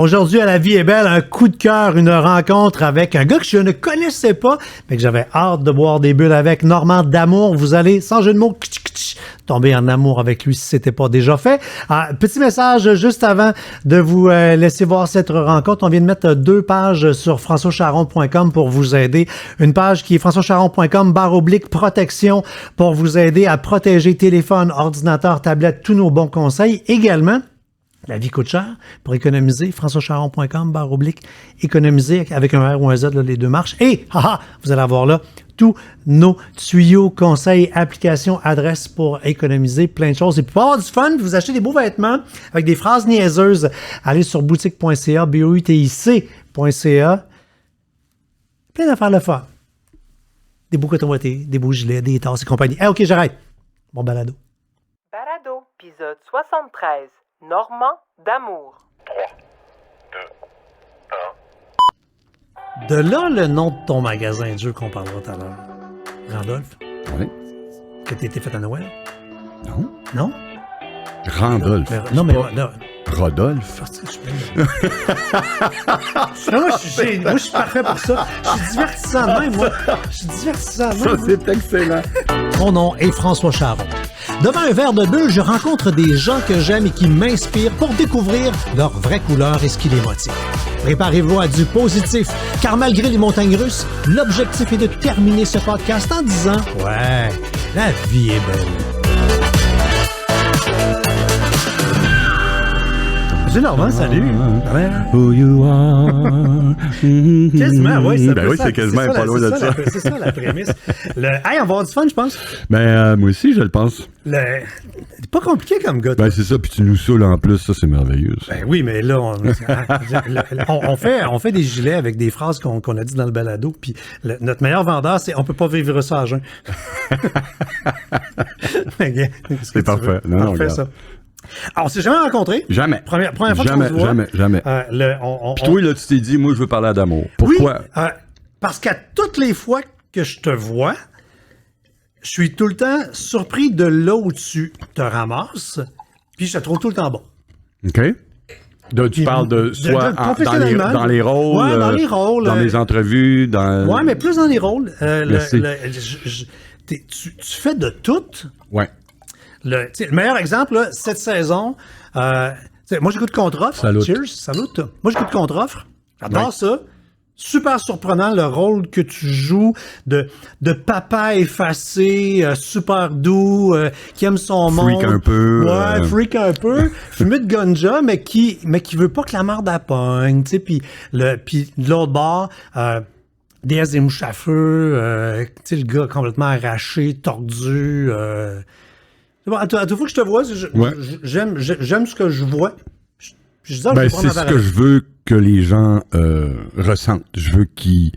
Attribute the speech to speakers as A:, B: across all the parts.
A: Aujourd'hui, à La Vie est belle, un coup de cœur, une rencontre avec un gars que je ne connaissais pas, mais que j'avais hâte de boire des bulles avec, Normand D'Amour. Vous allez, sans jeu de mots, tomber en amour avec lui si ce n'était pas déjà fait. Petit message juste avant de vous laisser voir cette rencontre. On vient de mettre 2 pages sur françoischaron.com pour vous aider. Une page qui est françoischaron.com/protection pour vous aider à protéger téléphone, ordinateur, tablette, tous nos bons conseils. Également, la vie coûte cher. Pour économiser, françoischaron.com/économiser avec un R ou un Z, là, les deux marches. Et, vous allez avoir là tous nos tuyaux, conseils, applications, adresses pour économiser plein de choses. Et pour avoir du fun, vous achetez des beaux vêtements avec des phrases niaiseuses. Allez sur boutique.ca, boutic.ca. Plein d'affaires le fun. Des beaux cotons ouatés, des beaux gilets, des tasses et compagnie. OK, j'arrête. Bon balado.
B: Balado, épisode 73. Normand D'Amour.
C: 3, 2, 1.
A: De là, le nom de ton magasin de jeux qu'on parlera tout à l'heure. Randolph?
D: Oui.
A: Que t'étais fait à Noël?
D: Non.
A: Non?
D: Randolph.
A: Non, mais
D: pas
A: là...
D: Rodolphe.
A: Moi, je suis parfait pour ça. Je suis divertissant de même, moi. Je suis divertissant de même.
D: Ça, c'est excellent.
A: Mon nom est François Charon. Devant un verre de bulle, je rencontre des gens que j'aime et qui m'inspirent pour découvrir leur vraie couleur et ce qui les motive. Préparez-vous à du positif, car malgré les montagnes russes, l'objectif est de terminer ce podcast en disant « Ouais, la vie est belle ». Monsieur Normand, salut.
D: Who you are.
A: Quasiment, oui.
D: Ben oui, c'est quasiment pas loin de ça.
A: C'est ça la prémisse. Hey, on va avoir du fun, je pense.
D: Ben, moi aussi, je le pense.
A: C'est pas compliqué comme gars.
D: Ben, c'est ça, puis tu nous saoules en plus, ça, c'est merveilleux. Ça.
A: Ben oui, mais là, on fait des gilets avec des phrases qu'on a dit dans le balado, puis notre meilleur vendeur, c'est « on peut pas vivre ça à jeun ».
D: C'est parfait. Non,
A: parfait, ça. Alors, on s'est jamais rencontrés.
D: Jamais.
A: Première fois qu'on se voit.
D: Jamais. Puis toi, là, tu t'es dit, moi, je veux parler d'amour. Pourquoi?
A: Oui, parce qu'à toutes les fois que je te vois, je suis tout le temps surpris de là où tu te ramasses, puis je te trouve tout le temps bon.
D: OK. Tu parles de soit dans les rôles,
A: ouais, dans les rôles,
D: dans les entrevues, dans...
A: Ouais, mais plus dans les rôles. Tu fais de tout.
D: Ouais.
A: Le meilleur exemple, là, cette saison, moi j'écoute Contre-offre.
D: Salut.
A: Cheers, salut. Moi j'écoute Contre-offre. J'adore ça. Super surprenant le rôle que tu joues de papa effacé, super doux, qui aime son monde.
D: Freak un peu.
A: Ouais, freak un peu. Fumé de ganja, mais qui veut pas que la merde pogne, tu sais. Puis de l'autre bord, déesse des mouches à feu, tu sais, le gars complètement arraché, tordu. Bon, à toute fois que je te vois, j'aime ce que je vois. C'est
D: ce que je veux que les gens ressentent. Je veux qu'ils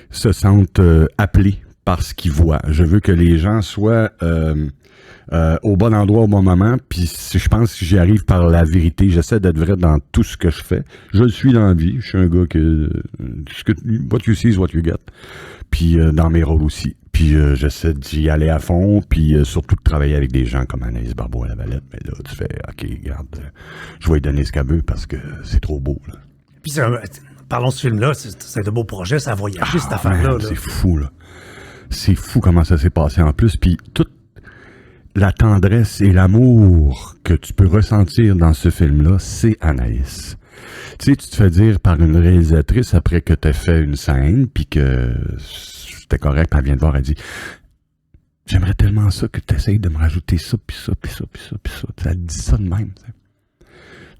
D: se sentent appelés par ce qu'ils voient. Je veux que les gens soient au bon endroit au bon moment. Puis je pense que j'y arrive par la vérité. J'essaie d'être vrai dans tout ce que je fais. Je le suis dans la vie. Je suis un gars que what you see is what you get. Puis dans mes rôles aussi. Puis j'essaie d'y aller à fond, puis surtout de travailler avec des gens comme Anaïs Barbeau à la Valette. Mais là, tu fais, OK, regarde, je vais lui donner ce qu'elle veut parce que c'est trop beau. Là.
A: Puis parlons de ce film-là, c'est un beau projet, ça a voyagé cette affaire-là.
D: C'est fou, là. C'est fou comment ça s'est passé en plus. Puis toute la tendresse et l'amour que tu peux ressentir dans ce film-là, c'est Anaïs. Tu sais, tu te fais dire par une réalisatrice après que tu as fait une scène, puis que c'était correct, puis elle vient te voir, elle dit « J'aimerais tellement ça que tu essayes de me rajouter ça, puis ça, puis ça, puis ça, puis ça. » Elle dit ça de même. T'sais.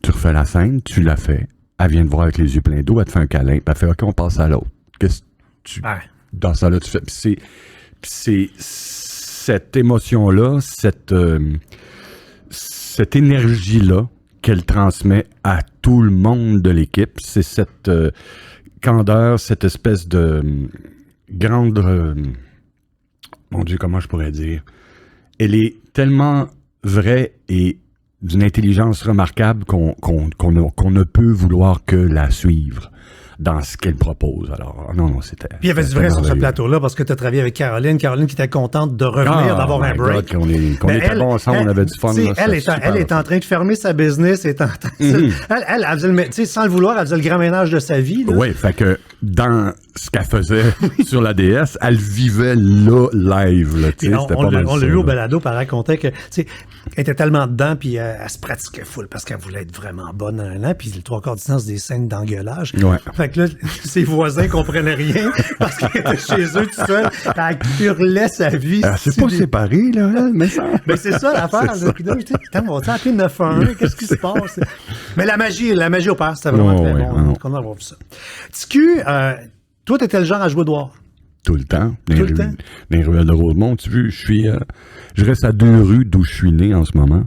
D: Tu refais la scène, tu l'as fait, elle vient te voir avec les yeux pleins d'eau, elle te fait un câlin, puis elle fait « OK, on passe à l'autre. » Qu'est-ce que tu... Dans ça, là, tu fais... Puis c'est cette émotion-là, cette énergie-là qu'elle transmet à tout le monde de l'équipe. C'est cette candeur, cette espèce de grande... mon Dieu, comment je pourrais dire? Elle est tellement vraie et d'une intelligence remarquable qu'on ne peut vouloir que la suivre. dans ce qu'elle propose. Alors, non, c'était...
A: Puis il y avait du vrai sur ce plateau-là parce que tu as travaillé avec Caroline qui était contente de revenir, d'avoir un break.
D: God, qu'on était bons ensemble, on avait du fun. Là,
A: elle est en train de fermer sa business. Elle faisait sans le vouloir, elle faisait le grand ménage de sa vie.
D: Oui, fait que dans ce qu'elle faisait sur la DS, elle vivait là, live. Là,
A: on l'a eu au balado, puis elle racontait que elle était tellement dedans, puis elle se pratiquait full parce qu'elle voulait être vraiment bonne dans un an, puis le 3/4 du temps, c'est des scènes d'engueulage.
D: Ouais.
A: Fait que là, ses voisins comprenaient rien parce qu'elle était chez eux tout seul, elle hurlait sa vie.
D: C'est pas séparé, là, mais ça...
A: Ben c'est ça l'affaire. On va appeler 911, qu'est-ce qui se passe? Mais la magie opère, c'était vraiment très bon. On a vu ça. TQ, toi, t'étais le genre à jouer dehors.
D: Tout le temps. Dans
A: Tout le temps.
D: Dans les ruelles de Rosemont, tu vois, je reste à 2 rues d'où je suis né en ce moment.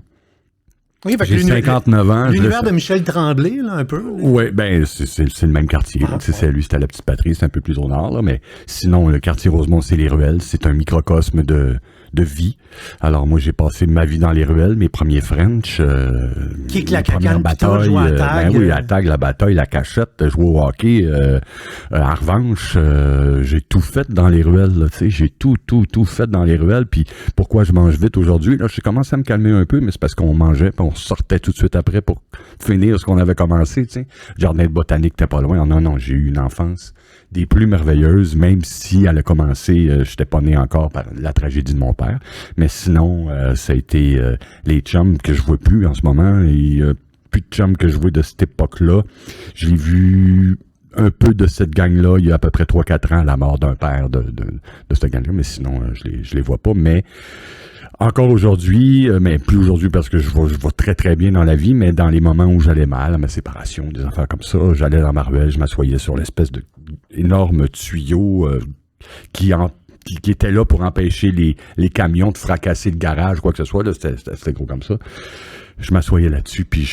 A: Oui,
D: j'ai 59 ans.
A: L'univers de Michel Tremblay, là, un peu.
D: Oui, ben c'est le même quartier. Lui, c'était la Petite Patrie, c'est un peu plus au nord, là, mais sinon, le quartier Rosemont, c'est les ruelles. C'est un microcosme de vie. Alors, moi, j'ai passé ma vie dans les ruelles, mes premiers French.
A: Qui est la
D: première bataille. La tag, la bataille, la cachette, jouer au hockey. En revanche, j'ai tout fait dans les ruelles, là, tu sais. J'ai tout fait dans les ruelles. Puis, pourquoi je mange vite aujourd'hui? Là, j'ai commencé à me calmer un peu, mais c'est parce qu'on mangeait, puis on sortait tout de suite après pour finir ce qu'on avait commencé, tu sais. Jardin de botanique, t'es pas loin. Non, j'ai eu une enfance des plus merveilleuses, même si elle a commencé, j'étais pas né encore par la tragédie de mon père, mais sinon, ça a été les chums que je vois plus en ce moment, et plus de chums que je vois de cette époque-là. J'ai vu un peu de cette gang-là il y a à peu près 3-4 ans, la mort d'un père de cette gang-là, mais sinon, je les vois pas, mais encore aujourd'hui, mais plus aujourd'hui parce que je vais très très bien dans la vie, mais dans les moments où j'allais mal, à ma séparation, des affaires comme ça, j'allais dans ma ruelle, je m'assoyais sur l'espèce de énorme tuyau qui était là pour empêcher les camions de fracasser le garage, quoi que ce soit, là, c'était gros comme ça. Je m'assoyais là-dessus, puis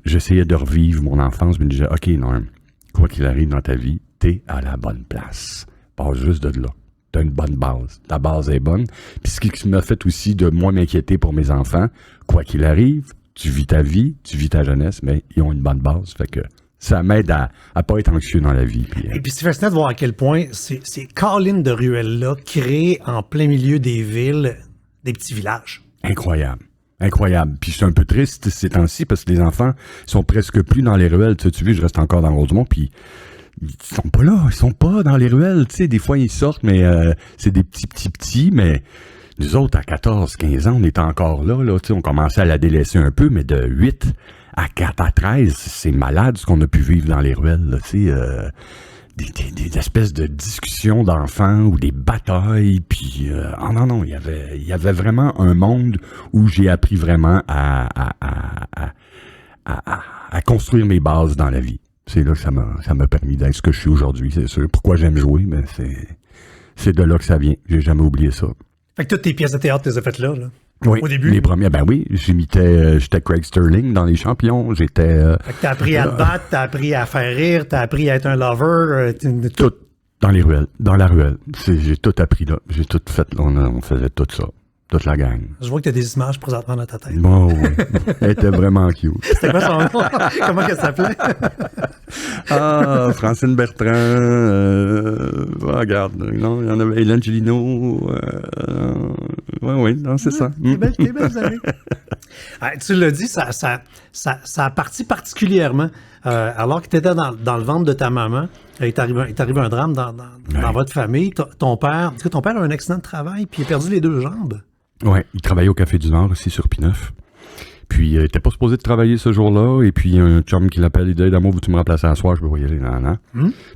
D: j'essayais de revivre mon enfance, mais je disais, OK, Norm, quoi qu'il arrive dans ta vie, t'es à la bonne place. Passe juste de là. T'as une bonne base. Ta base est bonne. Puis ce qui m'a fait aussi de moins m'inquiéter pour mes enfants, quoi qu'il arrive, tu vis ta vie, tu vis ta jeunesse, mais ils ont une bonne base. Fait que ça m'aide à pas être anxieux dans la vie. Puis,
A: et puis c'est fascinant de voir à quel point ces collines de ruelles-là créent en plein milieu des villes des petits villages.
D: Incroyable. Puis je suis un peu triste ces temps-ci parce que les enfants sont presque plus dans les ruelles. Tu vois, je reste encore dans Rosemont, puis ils sont pas là, ils sont pas dans les ruelles, tu sais, des fois ils sortent, mais c'est des petits, mais nous autres, à 14-15 ans, on était encore là, tu sais, on commençait à la délaisser un peu, mais de 8 à 4 à 13, c'est malade ce qu'on a pu vivre dans les ruelles, là, tu sais, des espèces de discussions d'enfants ou des batailles, puis non, il y avait vraiment un monde où j'ai appris vraiment à construire mes bases dans la vie. C'est là que ça m'a permis d'être ce que je suis aujourd'hui, c'est sûr. Pourquoi j'aime jouer, mais c'est de là que ça vient. J'ai jamais oublié ça.
A: Fait que toutes tes pièces de théâtre, tu les as faites là?
D: Oui,
A: au début?
D: Les premières, ben oui. J'étais Craig Sterling dans Les Champions. Fait
A: que t'as appris à te battre, t'as appris à faire rire, t'as appris à être un lover.
D: Tout dans les ruelles, dans la ruelle. J'ai tout appris là. J'ai tout fait. On faisait tout ça. Toute la gang.
A: Je vois que tu as des images présentement dans ta tête.
D: Bon, oui. Elle était vraiment cute.
A: C'était quoi son nom? Comment elle s'appelait?
D: Francine Bertrand. Regarde, non, il y en avait Hélène Gélino. Oui, non, c'est ça.
A: T'es belle, années. Tu l'as dit, ça a parti particulièrement. Alors que tu étais dans le ventre de ta maman, il est arrivé un drame dans votre famille. Ton père a un accident de travail, puis il a perdu les 2 jambes.
D: Oui, il travaillait au Café du Nord, aussi sur P9. Puis, il n'était pas supposé de travailler ce jour-là. Et puis, il y a un chum qui l'appelle, il dit « D'amour, veux-tu me remplacer à soir? Je vais y aller. »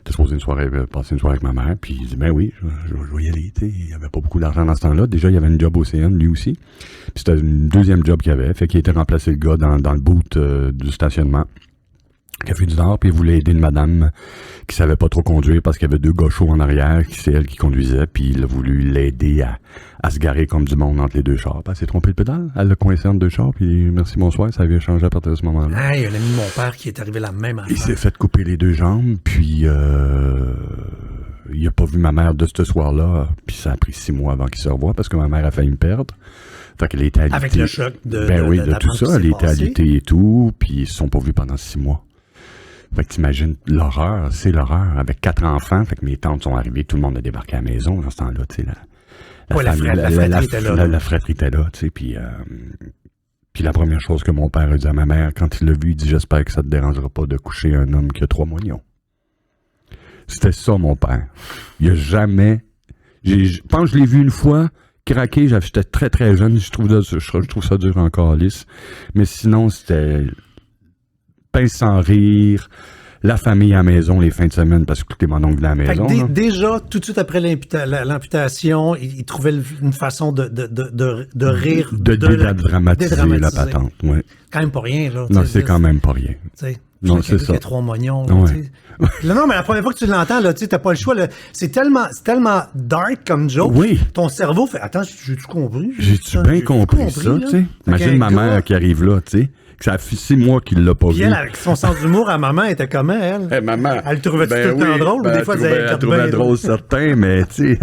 D: T'es supposé passer une soirée avec ma mère. Puis, il dit « Ben oui, je vais y aller. » Il n'y avait pas beaucoup d'argent dans ce temps-là. Déjà, il y avait une job au CN, lui aussi. Puis, c'était une deuxième job qu'il avait. Fait qu'il était remplacé le gars dans le boot du stationnement. Café du Nord, puis il voulait aider une madame qui savait pas trop conduire parce qu'il y avait 2 gars chauds en arrière, c'est elle qui conduisait, puis il a voulu l'aider à se garer comme du monde entre les 2 chars. Elle s'est trompée le pédale, elle l'a coincé entre 2 chars, puis merci, bonsoir, ça avait changé à partir de ce moment-là.
A: Il y a l'ami de mon père qui est arrivé la même affaire.
D: Il s'est fait couper les 2 jambes, puis il a pas vu ma mère de ce soir-là, puis ça a pris 6 mois avant qu'il se revoie, parce que ma mère a failli me perdre. Fait qu'elle était alitée.
A: Avec le choc de
D: tout ça, elle était alitée et tout, puis ils se sont pas vus pendant 6 mois. Fait que t'imagines l'horreur, c'est l'horreur. Avec 4 enfants, fait que mes tantes sont arrivées, tout le monde a débarqué à la maison dans ce temps-là, tu sais. La fratrie était là, tu sais, puis la première chose que mon père a dit à ma mère, quand il l'a vu, il dit « J'espère que ça te dérangera pas de coucher un homme qui a 3 moignons. » C'était ça, mon père. Il a jamais... Je pense que je l'ai vu une fois, craqué, j'étais très très jeune, je trouve ça dur encore lisse. Mais sinon, c'était pince sans rire, la famille à la maison les fins de semaine, parce que écoutez, mon oncle venait à la maison.
A: Déjà, tout de suite après l'amputation, il trouvait une façon de rire.
D: De dédramatiser la patente, oui.
A: Quand même pas rien, là.
D: Non, c'est quand même pas rien. Non, c'est ça.
A: Il y a 3 mognons.
D: Ouais.
A: Non, mais la première fois que tu l'entends, là, tu sais, t'as pas le choix. Là. C'est tellement dark comme joke.
D: Oui.
A: Ton cerveau fait, attends, j'ai-tu compris?
D: J'ai-tu bien compris ça, tu sais? Imagine ma mère qui arrive là, tu sais. C'est moi qui l'a pas vu.
A: Elle, avec son sens d'humour à maman, était comment, elle?
D: Hey, maman.
A: Elle trouvait tout le temps drôle? Ou des fois,
D: elle trouvait drôle certains, mais tu sais,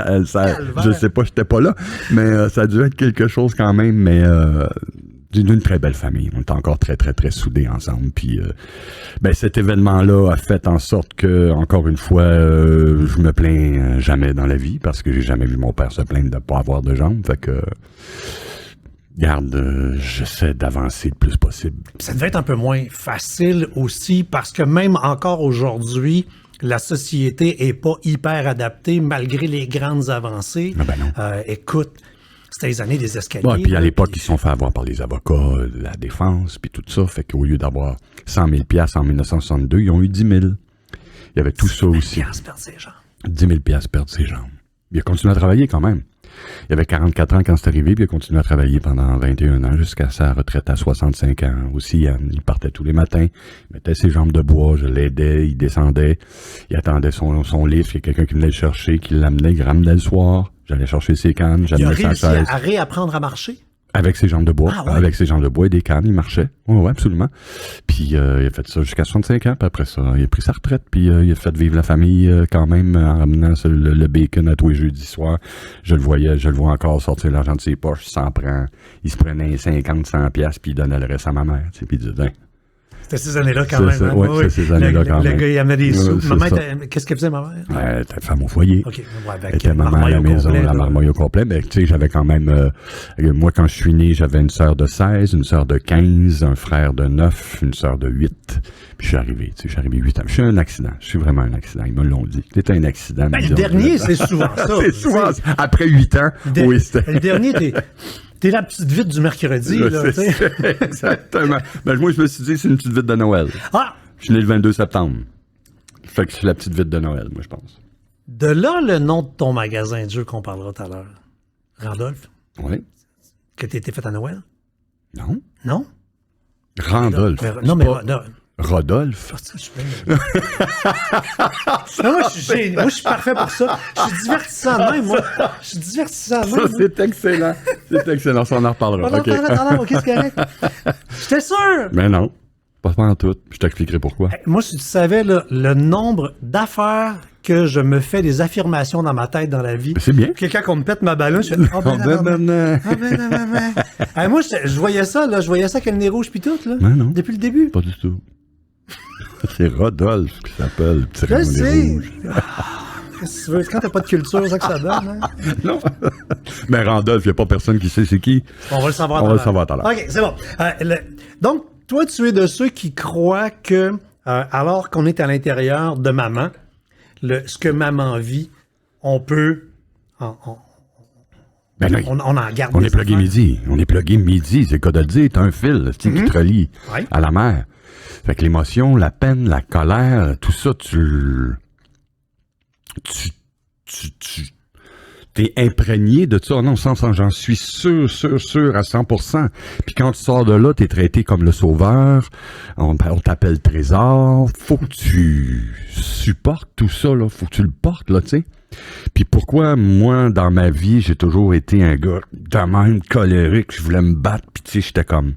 D: je sais pas, j'étais pas là. Mais ça a dû être quelque chose quand même, mais d'une très belle famille. On était encore très, très, très soudés ensemble. Puis, cet événement-là a fait en sorte que, encore une fois, je me plains jamais dans la vie parce que j'ai jamais vu mon père se plaindre de pas avoir de jambes. Fait que... Garde, j'essaie d'avancer le plus possible.
A: Ça devait être un peu moins facile aussi parce que même encore aujourd'hui, la société est pas hyper adaptée malgré les grandes avancées.
D: Ah ben non.
A: Écoute, c'était les années des escaliers.
D: Ouais, puis à l'époque, ils se sont fait avoir par les avocats, la défense, puis tout ça. Fait qu'au lieu d'avoir 100 000 $ en 1962, ils ont eu 10 000. Il y avait tout ça aussi. 10 000 $ perdre ses jambes. Il a continué à travailler quand même. Il avait 44 ans quand c'est arrivé, puis il a continué à travailler pendant 21 ans jusqu'à sa retraite à 65 ans. Aussi, il partait tous les matins, il mettait ses jambes de bois, je l'aidais, il descendait, il attendait son livre, il y a quelqu'un qui venait le chercher, qui l'amenait, il ramenait le soir, j'allais chercher ses cannes, j'amenais sa chaise.
A: Il a réussi à réapprendre à marcher?
D: Avec ses jambes de bois.
A: Ah, ouais.
D: Avec ses jambes de bois et des cannes, il marchait. Oui, absolument. Puis il a fait ça jusqu'à 65 ans. Puis après ça, il a pris sa retraite. Puis il a fait vivre la famille quand même en ramenant le bacon à tous les jeudis soirs. Je le vois encore sortir l'argent de ses poches. Il s'en prend. Il se prenait 50, 100 $, puis il donnait le reste à ma mère. Puis il disait, ben,
A: c'était ces années-là quand même.
D: Oui, c'est ces années-là quand même.
A: Le gars, il amenait des sous. Maman, qu'est-ce qu'elle faisait, ma mère?
D: Elle était femme au foyer.
A: Okay. Ouais,
D: elle était maman à la maison, la marmaille au complet. Mais tu sais, j'avais quand même... moi, quand je suis né, j'avais une sœur de 16, une sœur de 15, un frère de 9, une sœur de 8. Puis je suis arrivé 8 ans. Je suis un accident. Je suis vraiment un accident. Ils me l'ont dit. C'était un accident.
A: Ben, le dernier, c'est souvent ça.
D: C'est souvent après 8 ans. Oui, c'était...
A: Le dernier, T'es la petite vite du mercredi, là, tu sais.
D: Exactement. Ben, moi, je me suis dit, c'est une petite vite de Noël.
A: Ah!
D: Je suis né le 22 septembre. Fait que c'est la petite vite de Noël, moi, je pense.
A: De là, le nom de ton magasin de jeux qu'on parlera tout à l'heure. Randolph?
D: Oui.
A: Que t'étais fait à Noël?
D: Non.
A: Non?
D: Randolph.
A: Non, mais...
D: Rodolphe.
A: Moi, je suis parfait pour ça. Je suis divertissant de même, moi. Je suis divertissant de même.
D: Ça, c'est excellent. C'est excellent. Ça, on en reparlera.
A: On en reparlera. OK, c'est correct. J'étais sûr.
D: Mais non. Pas en tout. Je t'expliquerai pourquoi.
A: Moi, si tu savais là, le nombre d'affaires que je me fais des affirmations dans ma tête dans la vie.
D: C'est bien.
A: Quelqu'un qu'on me pète ma ballon, je fais moi, je voyais ça, là. Je voyais ça avec le nez rouge puis tout, là.
D: Non.
A: Depuis le début.
D: Pas du tout. C'est Rodolphe qui s'appelle.
A: Je sais. Qu'est-ce que tu veux? Quand t'as pas de culture, c'est ça que ça donne, hein?
D: Non. Mais Randolph, il n'y a pas personne qui sait c'est qui.
A: On va le savoir
D: tout à l'heure.
A: OK, c'est bon. Donc, toi, tu es de ceux qui croient que, alors qu'on est à l'intérieur de maman, ce que maman vit, on peut... on en garde.
D: On est plugué midi. On est plugué midi. C'est le cas de le dire. T'as un fil qui te relie à la mère. Fait que l'émotion, la peine, la colère, tout ça, t'es imprégné de ça. Non, j'en suis sûr à 100%. Puis quand tu sors de là, t'es traité comme le sauveur. On t'appelle trésor. Faut que tu supportes tout ça, là. Faut que tu le portes, là, tu sais. Puis pourquoi, moi, dans ma vie, j'ai toujours été un gars de même colérique, je voulais me battre, puis tu sais, j'étais comme...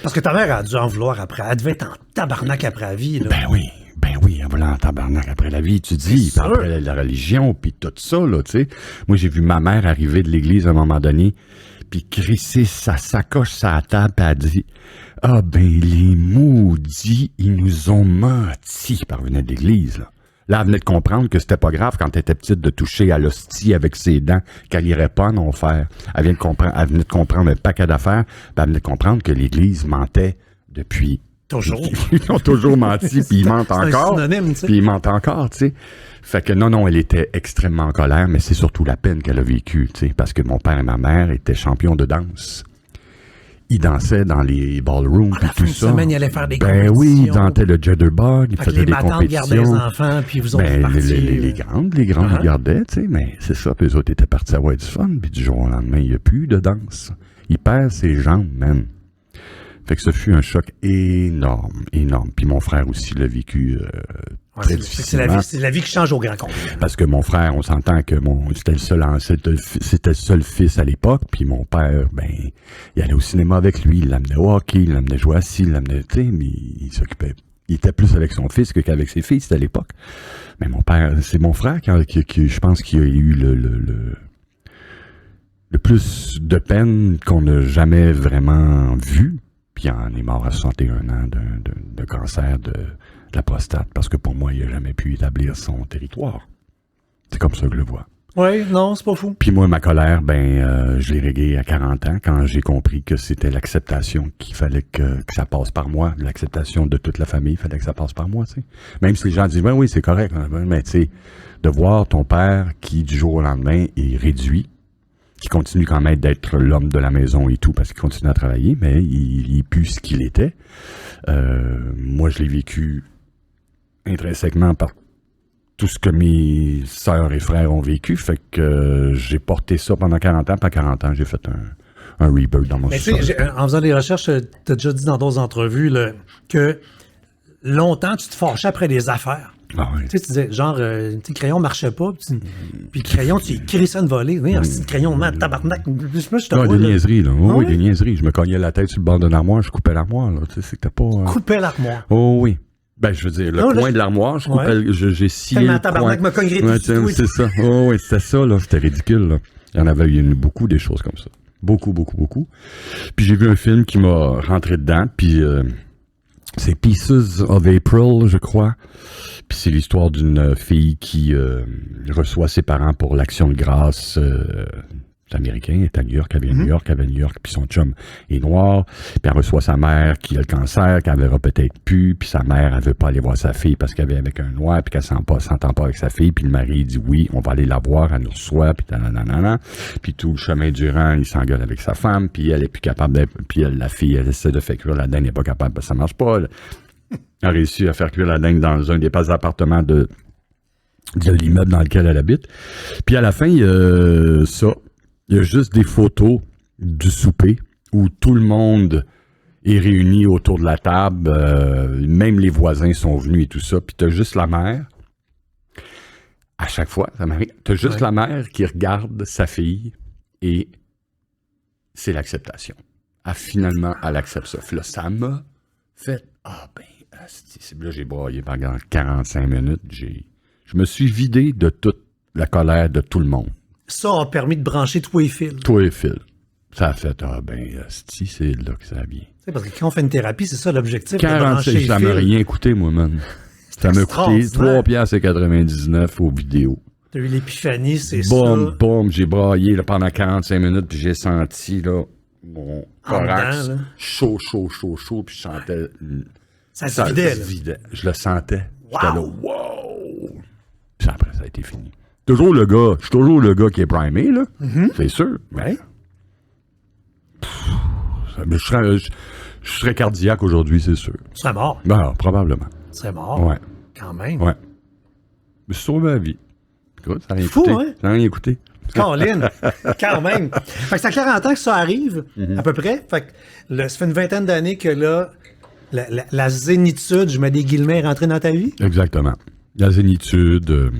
A: Parce que ta mère a dû en vouloir après. Elle devait être en tabarnak après la vie, là.
D: Ben oui, elle voulait en tabarnak après la vie, tu dis, puis après la religion, puis tout ça, là, tu sais. Moi, j'ai vu ma mère arriver de l'église à un moment donné, puis crissé sa sacoche sur la table, puis elle dit « Ah ben, les maudits, ils nous ont menti. » Elle revenait de l'église, là. Là, elle venait de comprendre que c'était pas grave quand elle était petite de toucher à l'hostie avec ses dents, qu'elle irait pas en enfer. Elle venait de comprendre un paquet d'affaires, puis elle venait de comprendre que l'Église mentait depuis...
A: Toujours.
D: Ils ont toujours menti, puis ils mentent encore. Puis ils mentent encore, tu sais. Fait que non, elle était extrêmement en colère, mais c'est surtout la peine qu'elle a vécue, tu sais, parce que mon père et ma mère étaient champions de danse. Ils dansaient dans les ballrooms et tout ça.
A: Semaine, ils allaient faire des
D: compétitions. Ben oui, ils dansaient le jitterbug, ils faisaient des compétitions. Les
A: gardaient les enfants, puis vous autres
D: les grandes ils gardaient, tu sais, mais c'est ça, puis eux autres étaient partis avoir du fun, puis du jour au lendemain, il n'y a plus de danse. Il perd ses jambes, man. Fait que ce fut un choc énorme. Puis mon frère aussi l'a vécu très difficilement.
A: C'est la vie qui change au grand compte.
D: Parce que mon frère, on s'entend que c'était le seul fils à l'époque, puis mon père, ben, il allait au cinéma avec lui, il l'amenait au hockey, il l'amenait jouer assis, il l'amenait, tu sais, mais il s'occupait. Il était plus avec son fils qu'avec ses filles, c'était à l'époque. Mais mon père, c'est mon frère qui je pense, qui a eu le plus de peine qu'on n'a jamais vraiment vu. Puis il en est mort à 61 ans de cancer de la prostate, parce que pour moi, il n'a jamais pu établir son territoire. C'est comme ça que je le vois.
A: Oui, non, c'est pas fou.
D: Puis moi, ma colère, je l'ai réglée à 40 ans, quand j'ai compris que c'était l'acceptation, qu'il fallait que ça passe par moi, l'acceptation de toute la famille, il fallait que ça passe par moi, tu sais. Même si les gens disent, oui, c'est correct, mais tu sais, de voir ton père qui, du jour au lendemain, est réduit, qui continue quand même d'être l'homme de la maison et tout, parce qu'il continue à travailler, mais il n'est plus ce qu'il était. Moi, je l'ai vécu intrinsèquement par tout ce que mes sœurs et frères ont vécu, fait que j'ai porté ça pendant 40 ans, puis à 40 ans, j'ai fait un rebirth dans mon sous-sol.
A: En faisant des recherches, tu as déjà dit dans d'autres entrevues là, que longtemps, tu te fâchais après des affaires.
D: Ah oui.
A: Tu disais, genre, le crayon ne marchait pas, puis le crayon, tu écris ça une volée. Oui, un petit crayon, man, tabarnak.
D: Des niaiseries, là. Oui, des niaiseries. Je me cognais la tête sur le bord d'une armoire, je coupais l'armoire, là. Tu sais, c'était pas...
A: Coupais l'armoire.
D: Oh oui. Ben, je veux dire, le coin de l'armoire, je coupais, j'ai scié le
A: tabarnak me cognerait
D: tout. C'est ça. Oh oui, c'était ça, là. C'était ridicule, là. Il y en avait eu beaucoup des choses comme ça. Beaucoup. Puis j'ai vu un film qui m'a rentré dedans, puis c'est Pieces of April, je crois. Puis c'est l'histoire d'une fille qui reçoit ses parents pour l'Action de grâce américain. Elle est à New York, elle vient de New York, puis son chum est noir. Puis elle reçoit sa mère qui a le cancer, qu'elle verra peut-être plus. Puis sa mère, elle veut pas aller voir sa fille parce qu'elle vient avec un noir, puis qu'elle s'entend pas avec sa fille. Puis le mari, il dit oui, on va aller la voir, elle nous reçoit, puis nanana. Puis tout le chemin durant, il s'engueule avec sa femme, puis elle est plus capable d'être... Puis la fille, elle essaie de faire cuire la dinde, elle n'est pas capable, parce que ça marche pas. Elle a réussi à faire cuire la dinde dans un des appartements de l'immeuble dans lequel elle habite. Puis à la fin, il y a juste des photos du souper où tout le monde est réuni autour de la table. Même les voisins sont venus et tout ça. Puis t'as juste la mère. À chaque fois, ça m'arrive. T'as juste la mère qui regarde sa fille et c'est l'acceptation. Finalement, elle accepte ça. Puis là, ça m'a fait... là, j'ai broyé pendant 45 minutes. Je me suis vidé de toute la colère de tout le monde.
A: Ça a permis de brancher tous les fils.
D: Tous les fils. Ça a fait, c'est là que ça vient.
A: Parce que quand on fait une thérapie, c'est ça l'objectif.
D: 46, ça m'a rien coûté, moi, man. Ça m'a coûté 3,99$ aux vidéos.
A: T'as eu l'épiphanie, c'est ça.
D: Boum, j'ai braillé là, pendant 45 minutes, puis j'ai senti là, mon thorax chaud, puis je sentais...
A: Ça se
D: vidait. Je le sentais. Wow. J'étais là, wow! Puis après, ça a été fini. Je suis toujours le gars qui est primé, là. C'est sûr. Mais je serais cardiaque aujourd'hui, c'est sûr.
A: Tu serais mort?
D: Ben, probablement.
A: Tu serais mort?
D: Ouais.
A: Quand même?
D: Ouais. Mais c'est sauvé la vie. Écoute, ça n'a rien
A: fou,
D: écouté.
A: Hein?
D: Ça n'a rien écouté.
A: Colin, quand même. Fait que ça fait 40 ans que ça arrive, à peu près. Fait que ça fait une vingtaine d'années que là, la zénitude, je mets des guillemets, est rentrée dans ta vie?
D: Exactement. La zénitude...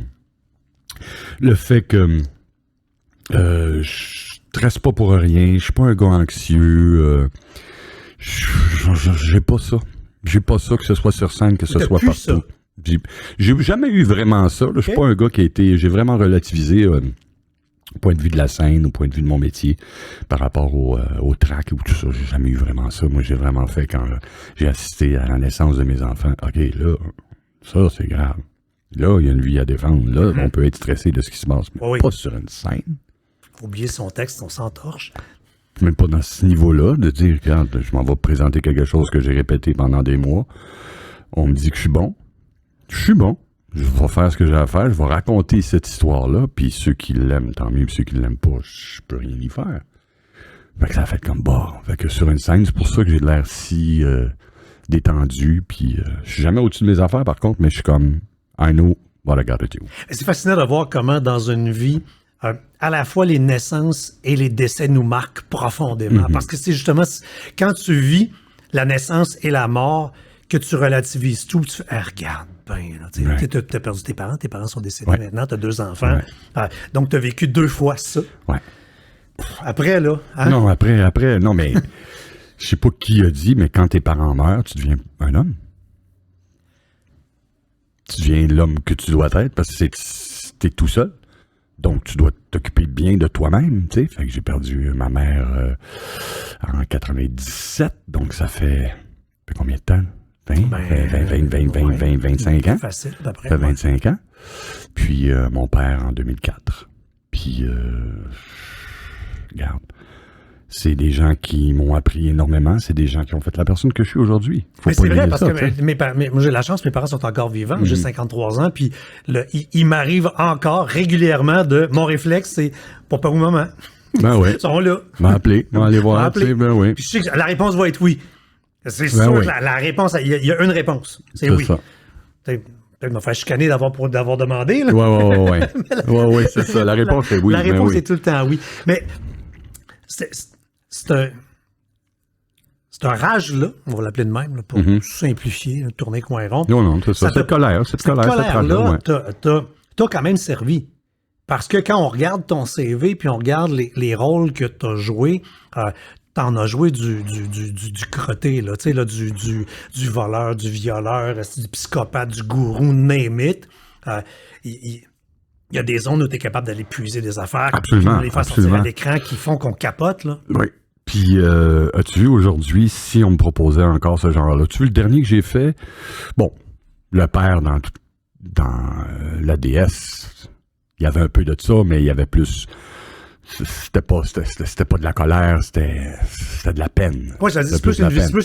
D: le fait que je stresse pas pour rien, je suis pas un gars anxieux, j'ai pas ça. J'ai pas ça, que ce soit sur scène, que ce soit partout. J'ai jamais eu vraiment ça. Je suis pas un gars qui a été... J'ai vraiment relativisé Au point de vue de la scène, au point de vue de mon métier, par rapport au track ou tout ça, j'ai jamais eu vraiment ça. Moi, j'ai vraiment fait quand j'ai assisté à la naissance de mes enfants. OK, là, ça, c'est grave. Là, il y a une vie à défendre. Là, on peut être stressé de ce qui se passe, mais pas sur une scène.
A: Faut oublier son texte, on s'entorche.
D: Même pas dans ce niveau-là, de dire, regarde, je m'en vais présenter quelque chose que j'ai répété pendant des mois. On me dit que je suis bon. Je suis bon. Je vais faire ce que j'ai à faire, je vais raconter cette histoire-là, puis ceux qui l'aiment, tant mieux, puis ceux qui l'aiment pas, je peux rien y faire. Fait que ça a fait comme Fait que sur une scène, c'est pour ça que j'ai de l'air si détendu, puis je suis jamais au-dessus de mes affaires, par contre, mais je suis comme, I know what I gotta do.
A: C'est fascinant de voir comment, dans une vie, à la fois les naissances et les décès nous marquent profondément. Parce que c'est justement, quand tu vis la naissance et la mort, que tu relativises tout, tu fais, regarde, tu as perdu tes parents sont décédés maintenant, tu as 2 enfants. Donc, tu as vécu 2 fois ça.
D: Ouais.
A: Après, là. Hein?
D: Non, après, non, mais je sais pas qui a dit, mais quand tes parents meurent, tu deviens un homme. Tu deviens l'homme que tu dois être parce que t'es tout seul. Donc, tu dois t'occuper bien de toi-même, tu sais. Fait que j'ai perdu ma mère en 97, donc ça fait combien de temps? 25 ans.
A: Facile, d'après.
D: 25 ans. Puis mon père en 2004. Puis, regarde, c'est des gens qui m'ont appris énormément. C'est des gens qui ont fait la personne que je suis aujourd'hui.
A: Mais c'est vrai, parce que moi, j'ai la chance, mes parents sont encore vivants. J'ai 53 ans, puis il m'arrive encore régulièrement mon réflexe, c'est papa ou maman.
D: Ben oui.
A: Ils sont là.
D: M'a appelé. M'a allé voir. Ben oui.
A: Puis je sais que la réponse va être oui. C'est sûr que la réponse, il y a une réponse. C'est oui. Ça. Peut-être me faire chicaner d'avoir demandé. Là.
D: Ouais, c'est ça. La réponse est oui.
A: La réponse est tout le temps oui. Mais c'est un rage-là, on va l'appeler de même, là, pour simplifier, tourner coin rond.
D: Non, c'est ça. Cette colère-là,
A: t'as quand même servi. Parce que quand on regarde ton CV, puis on regarde les rôles que t'as joués, t'en as joué du crotté, là, tu sais, là, du voleur, du violeur, du psychopathe, du gourou, name it. Il y a des zones où tu es capable d'aller puiser des affaires,
D: absolument,
A: les faire sortir à l'écran qui font qu'on capote, là.
D: Oui. Puis, as-tu vu aujourd'hui, si on me proposait encore ce genre-là, as-tu vu le dernier que j'ai fait? Bon, le père dans la DS, il y avait un peu de ça, mais il y avait plus... C'était pas de la colère, c'était de la peine.
A: Oui, c'est plus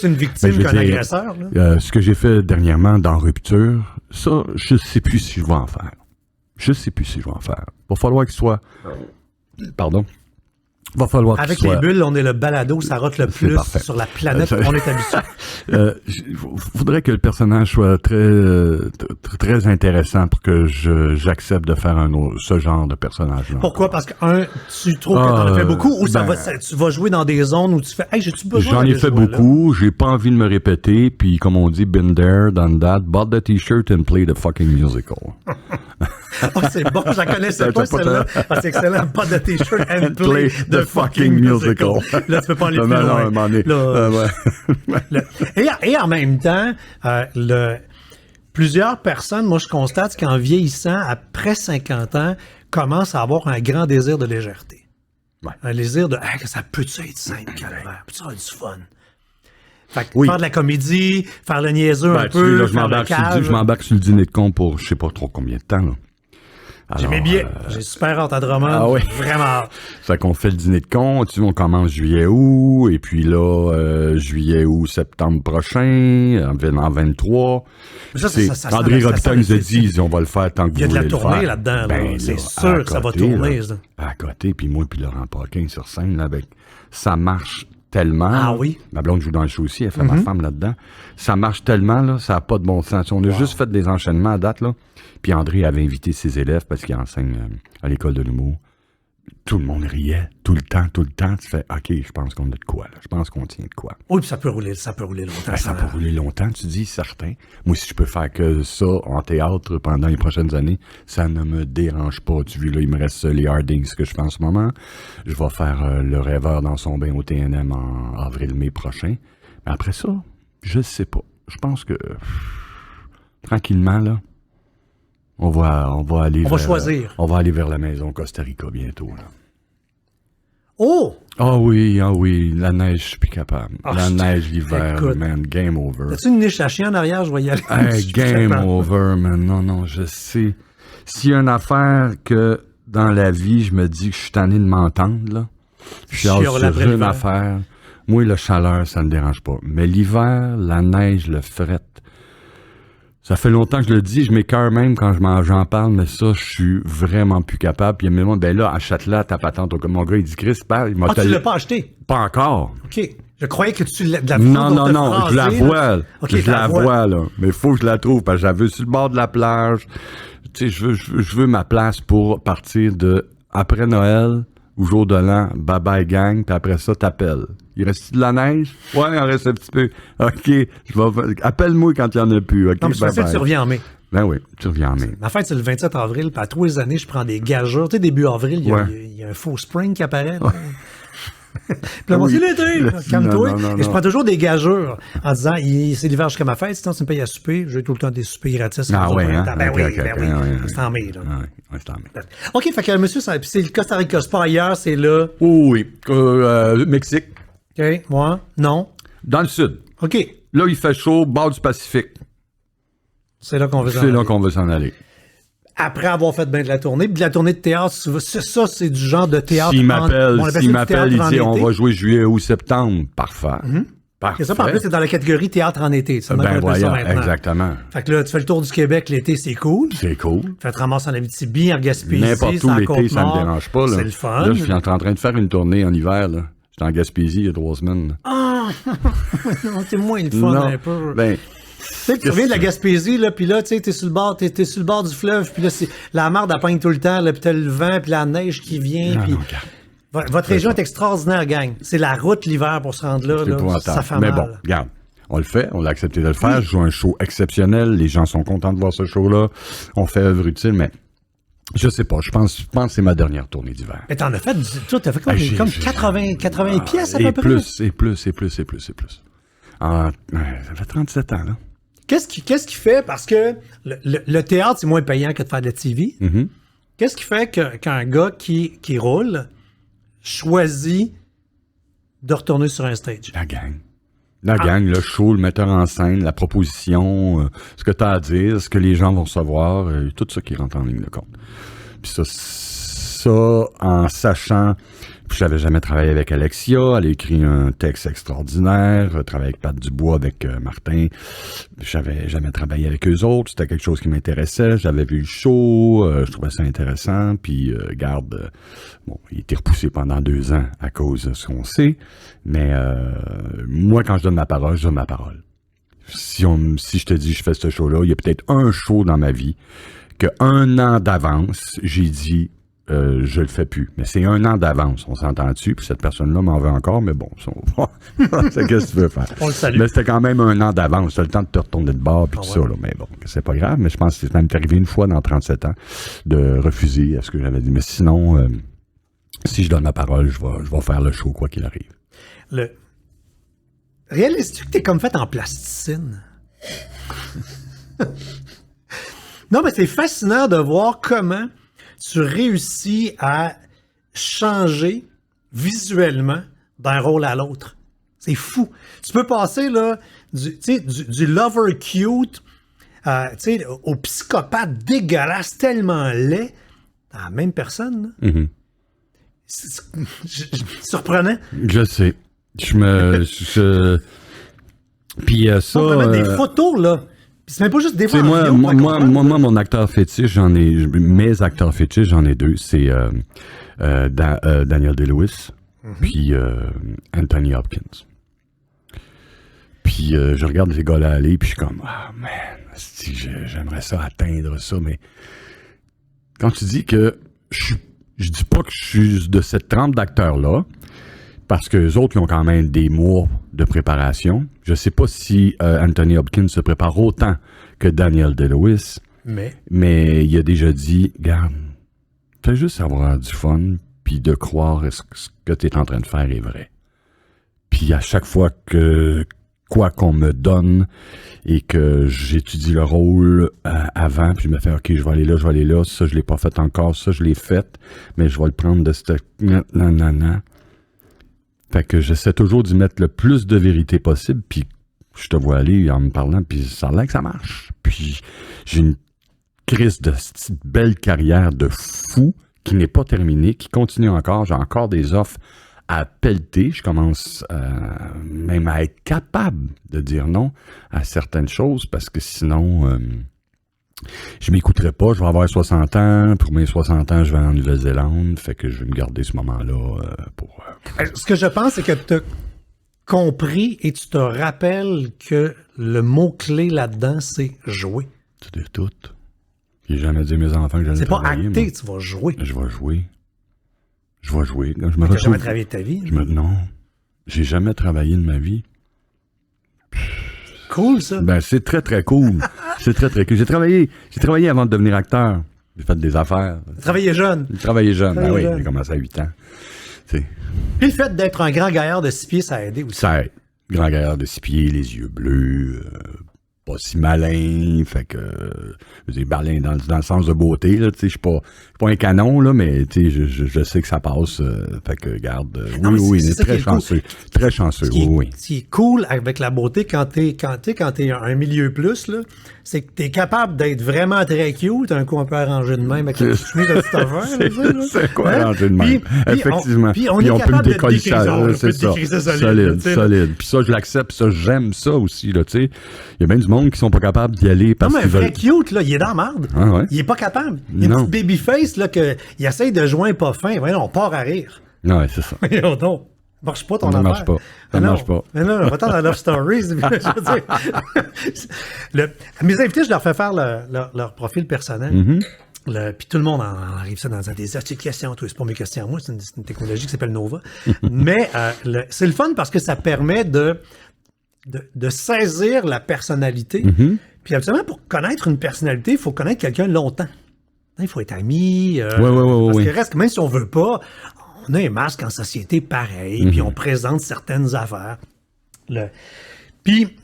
A: une victime qu'un agresseur. Là.
D: Ce que j'ai fait dernièrement dans Rupture, ça, je sais plus si je vais en faire. Va falloir qu'il soit... Pardon? Va falloir
A: avec
D: qu'il soit...
A: les bulles, on est le balado, ça rote le plus sur la planète, on est habitué.
D: Faudrait que le personnage soit très intéressant pour que j'accepte de faire ce genre de personnage-là.
A: Pourquoi? Parce que, tu trouves que t'en as fait beaucoup, ou tu vas jouer dans des zones où tu fais, hey, j'ai-tu besoin
D: J'en ai fait beaucoup, j'ai pas envie de me répéter, puis comme on dit, been there, done that, bought the t-shirt and play the fucking musical.
A: C'est bon, je la connaissais pas celle-là. C'est excellent, bought the t-shirt and play the fucking musical. Là, tu peux pas aller plus loin. Et en même temps, plusieurs personnes, moi je constate qu'en vieillissant, après 50 ans, commencent à avoir un grand désir de légèreté. Ouais. Un désir de ça peut-tu être simple, calvaire, peut-tu avoir du fun? Fait que faire de la comédie, faire le niaiseux un peu,
D: là,
A: je
D: m'embarque sur le dîner de con pour je sais pas trop combien de temps, là.
A: J'ai mes billets. J'ai super hâte à Drummond. Ah oui. Vraiment hâte.
D: Fait qu'on fait le dîner de con. Tu vois, on commence juillet-août. Et puis là, juillet-août, septembre prochain, en 23. Ça, André Robitaille nous a dit, on va le faire tant que vous voulez.
A: Il y a de la tournée là-dedans. Là. C'est sûr que ça va tourner. Là,
D: à côté, puis moi, puis Laurent Paquin sur scène, là, avec Ça marche tellement.
A: Ah oui?
D: Ma blonde joue dans le show aussi, elle fait ma femme là-dedans. Ça marche tellement, là, ça n'a pas de bon sens. On a juste fait des enchaînements à date, là. Puis André avait invité ses élèves parce qu'il enseigne à l'école de l'humour. Tout le monde riait, tout le temps. Tu fais, OK, je pense qu'on a de quoi, là. Je pense qu'on tient de quoi.
A: Oui, puis ça peut rouler longtemps.
D: Ça peut rouler longtemps, tu dis, certain. Moi, si je peux faire que ça en théâtre pendant les prochaines années, ça ne me dérange pas. Tu vois, là, il me reste les Hardings que je fais en ce moment. Je vais faire Le Rêveur dans son bain au TNM en avril-mai prochain. Mais après ça, je sais pas. Je pense que, tranquillement, là, On va aller
A: On va choisir.
D: On va aller vers la maison Costa Rica bientôt. Là.
A: Oh!
D: Ah oui, la neige, je suis plus capable. La neige, l'hiver,
A: écoute.
D: man, game over.
A: As-tu une niche à chien en arrière? Je vais y aller. Je
D: Hey,
A: suis plus
D: game
A: capable.
D: over, man. Non, je sais. S'il y a une affaire que dans la vie, je me dis que je suis tanné de m'entendre, là, je suis
A: Sur
D: sur
A: l'après
D: une
A: l'hiver.
D: affaire. Moi, la chaleur, ça me dérange pas. Mais l'hiver, la neige, le fret, ça fait longtemps que je le dis, je m'écoeure même quand j'en parle, mais ça, je suis vraiment plus capable. Puis il y a même ben là, achète-la ta patente. Comme mon gars, il dit, Chris, il m'a
A: Tu l'as pas acheté?
D: Pas encore.
A: OK. Je croyais que tu l'as de la
D: Non,
A: façon dont t'as
D: non, je la
A: phrasé, là.
D: vois.
A: OK,
D: Je
A: tu
D: la vois, là. Mais il faut que je la trouve, parce que j'avais sur le bord de la plage. Tu sais, je veux ma place pour partir de après Noël ou jour de l'an, bye-bye gang, puis après ça, t'appelles. Il reste de la neige? Ouais, il en reste un petit peu. OK, appelle-moi quand il n'y en a plus. OK,
A: Non, mais c'est facile, tu reviens en mai.
D: Ben oui, tu reviens en mai.
A: Ma fête, c'est le 27 avril, puis à tous les années, je prends des gageurs. Tu sais, début avril, il y a un faux spring qui apparaît. Là. Puis là,
D: Oui.
A: c'est l'été, calme-toi.
D: Non,
A: Et je prends toujours des gageurs en disant, c'est l'hiver jusqu'à ma fête, sinon tu me payes à souper. J'ai tout le temps des soupers gratis.
D: Ah ouais, hein?
A: Ben
D: Ok,
A: oui,
D: ok,
A: ben
D: ok,
A: oui.
D: ouais.
A: C'est en mai, là.
D: Ouais, c'est en mai.
A: OK, fait que monsieur, puis c'est le Costa Rica, c'est pas ailleurs, c'est là.
D: Oh, oui, Mexique,
A: OK, moi, non.
D: dans le sud.
A: OK,
D: Là, il fait chaud, bord du Pacifique.
A: c'est là qu'on veut s'en
D: C'est là
A: aller.
D: qu'on veut s'en aller.
A: Après avoir fait bien de la tournée, puis de la tournée de théâtre, c'est du genre de théâtre.
D: S'il m'appelle,
A: on appelle ça du théâtre
D: il
A: en
D: dit on
A: été.
D: va jouer juillet ou septembre, parfait. Parfait.
A: Et ça, par plus, c'est dans la catégorie théâtre en été. C'est
D: Ben
A: ça
D: voyons,
A: maintenant.
D: exactement.
A: Fait que là, tu fais le tour du Québec l'été, c'est cool.
D: C'est cool.
A: Tu te ramasses en Abitibi, en Gaspésie,
D: N'importe
A: c'est
D: où
A: en
D: l'été, ça me
A: Côte-Nord.
D: dérange pas. Là.
A: C'est le fun.
D: Là, je suis en train de faire une tournée en hiver. Là. J'étais en Gaspésie il y a 3 semaines. là.
A: Ah! Non, c'est moins le fun
D: Non,
A: un peu.
D: ben,
A: Tu sais, tu reviens de la Gaspésie, là, puis là, tu sais, t'es sur le bord du fleuve, puis là, la marde, elle pogne tout le temps, là, puis t'as le vent, puis la neige qui vient,
D: non,
A: puis...
D: non, regarde,
A: Votre région est extraordinaire, gang. C'est la route l'hiver pour se rendre là,
D: c'est
A: là.
D: épouvantable.
A: Ça fait
D: Mais
A: mal.
D: bon, regarde. On le fait, on l'a accepté de le faire. Je joue un show exceptionnel. Les gens sont contents de voir ce show-là. On fait œuvre utile, mais je sais pas. Je pense que c'est ma dernière tournée d'hiver.
A: Mais t'en as fait, toi, t'as fait comme,
D: J'ai-
A: 80 pièces à peu
D: Et
A: près?
D: plus. Ah, ça fait 37 ans, là.
A: Qu'est-ce qui fait, parce que le théâtre, c'est moins payant que de faire de la TV.
D: Mhm.
A: Qu'est-ce qui fait qu'un gars qui roule choisit de retourner sur un stage?
D: La gang. La gang, le show, le metteur en scène, la proposition, ce que tu as à dire, ce que les gens vont recevoir, tout ça qui rentre en ligne de compte. Puis ça en sachant, puis j'avais jamais travaillé avec Alexia, elle a écrit un texte extraordinaire, travaillé avec Pat Dubois, avec Martin, j'avais jamais travaillé avec eux autres, c'était quelque chose qui m'intéressait, j'avais vu le show, je trouvais ça intéressant, puis garde, bon, il était repoussé pendant 2 ans à cause de ce qu'on sait, mais moi, quand je donne ma parole, je donne ma parole. Si je te dis je fais ce show-là, il y a peut-être un show dans ma vie que 1 an d'avance, j'ai dit je le fais plus. Mais c'est 1 an d'avance, on s'entend dessus, puis cette personne-là m'en veut encore, mais bon, c'est qu'est-ce que tu veux faire.
A: On le salue.
D: Mais c'était quand même 1 an d'avance, t'as le temps de te retourner de bord, puis tout ça, là. Mais bon, c'est pas grave, mais je pense que c'est même arrivé une fois dans 37 ans de refuser à ce que j'avais dit. Mais sinon, si je donne ma parole, je vais faire le show, quoi qu'il arrive.
A: Réalises-tu que t'es comme fait en plasticine? Non, mais c'est fascinant de voir comment tu réussis à changer visuellement d'un rôle à l'autre. C'est fou. Tu peux passer là, du lover cute au psychopathe dégueulasse, tellement laid, à la même personne. Là.
D: Mhm.
A: C'est surprenant.
D: Je sais. Puis ça...
A: On peut mettre des photos, là. Puis c'est même pas juste des
D: Tu sais,
A: fois
D: moi, mon acteur fétiche, mes acteurs fétiches, j'en ai 2. C'est Daniel Day-Lewis, puis Anthony Hopkins. Puis je regarde ces gars-là aller, puis je suis comme, ah, man, j'aimerais ça atteindre ça, mais quand tu dis que je dis pas que je suis de cette trempe d'acteurs-là, parce que les autres, ils ont quand même des mois de préparation. Je sais pas si Anthony Hopkins se prépare autant que Daniel Day-Lewis, mais il a déjà dit, garde, fais juste avoir du fun, puis de croire ce que tu es en train de faire est vrai. Puis à chaque fois quoi qu'on me donne et que j'étudie le rôle avant, puis je me fais, OK, je vais aller là, ça, je l'ai pas fait encore, ça, je l'ai fait, mais je vais le prendre de cette... Non. Fait que j'essaie toujours d'y mettre le plus de vérité possible, puis je te vois aller en me parlant, puis ça a l'air que ça marche. Puis j'ai une crise de cette belle carrière de fou qui n'est pas terminée, qui continue encore. J'ai encore des offres à pelleter. Je commence même à être capable de dire non à certaines choses parce que sinon, je m'écouterai pas. Je vais avoir 60 ans. Pour mes 60 ans, je vais en Nouvelle-Zélande. Fait que je vais me garder ce moment-là pour...
A: Ce que je pense, c'est que tu as compris et tu te rappelles que le mot-clé là-dedans, c'est jouer.
D: Tu dis tout. J'ai jamais dit à mes enfants que j'allais travailler.
A: C'est pas acter, tu vas jouer.
D: Je vais jouer. Je vais jouer. Quand je me
A: Tu n'as
D: retrouve...
A: jamais travaillé de ta vie?
D: Non. J'ai jamais travaillé de ma vie.
A: Cool, ça.
D: Ben, c'est très, très cool. C'est très, très cool. J'ai travaillé avant de devenir acteur. J'ai fait des affaires.
A: Travailler jeune.
D: J'ai travaillé jeune. Ben oui,
A: jeune.
D: j'ai commencé à 8 ans. T'sais.
A: Puis le fait d'être un grand gaillard de 6 pieds, ça a aidé aussi.
D: Ça aide. Grand gaillard de 6 pieds, les yeux bleus, pas si malin, fait que je veux dire, malin dans le sens de beauté, là, tu sais, je suis pas un canon, là, mais tu sais, je sais que ça passe, fait que garde, oui, il est très chanceux, très chanceux, oui.
A: Ce qui est cool avec la beauté quand t'es un milieu plus, là, c'est que t'es capable d'être vraiment très cute, un coup on peut arranger de même avec la petite chemise de cette affaire.
D: C'est quoi arranger de même? Effectivement.
A: Puis on est capable de décrire
D: c'est ça. Solide. Puis ça, je l'accepte, ça, j'aime ça aussi, là, tu sais. Il y a bien du monde qui sont pas capables d'y aller parce qu'ils veulent...
A: Non, mais un vrai cute, là, il est dans la marde.
D: Ah ouais?
A: Il est pas capable. Il y a une petite babyface, là, qu'il essaye de joindre pas fin. Voyons, on part à rire.
D: Ouais, c'est ça.
A: Voyons donc. Marche pas ton affaire.
D: Marche pas. Ça marche pas.
A: Mais non, va-t'en dans Love Stories. Je veux dire. Mes invités, je leur fais faire leur profil personnel.
D: Mm-hmm.
A: Puis tout le monde en arrive ça dans des astuces de questions. C'est pas mes questions, moi, c'est une technologie qui s'appelle Nova. Mais c'est le fun parce que ça permet de saisir la personnalité.
D: Mm-hmm.
A: Puis absolument, pour connaître une personnalité, il faut connaître quelqu'un longtemps. Il faut être ami.
D: Ouais,
A: parce que reste, même si on veut pas, on a un masque en société pareil, puis on présente certaines affaires. Puis,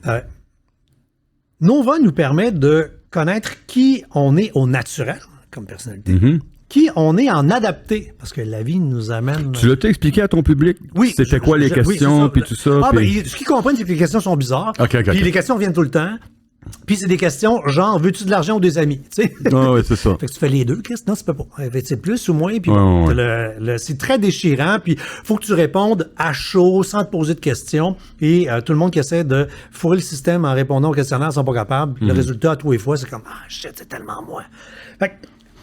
A: Nova nous permet de connaître qui on est au naturel, comme personnalité, qui on est en adapté, parce que la vie nous amène...
D: Tu l'as expliqué à ton public?
A: Oui.
D: C'était quoi les questions, puis tout ça?
A: Ce qu'ils comprennent, c'est que les questions sont bizarres.
D: Okay.
A: Puis les questions viennent tout le temps. Puis c'est des questions genre, veux-tu de l'argent ou des amis? Tu sais?
D: Ah oui, c'est ça.
A: Fait que tu fais les deux, Chris. Non, c'est pas bon. C'est plus ou moins. Puis c'est très déchirant. Puis faut que tu répondes à chaud, sans te poser de questions. Et tout le monde qui essaie de fourrer le système en répondant aux questionnaires ne sont pas capables. Le résultat, à tous les fois, c'est comme, ah shit, c'est tellement moi. Fait que,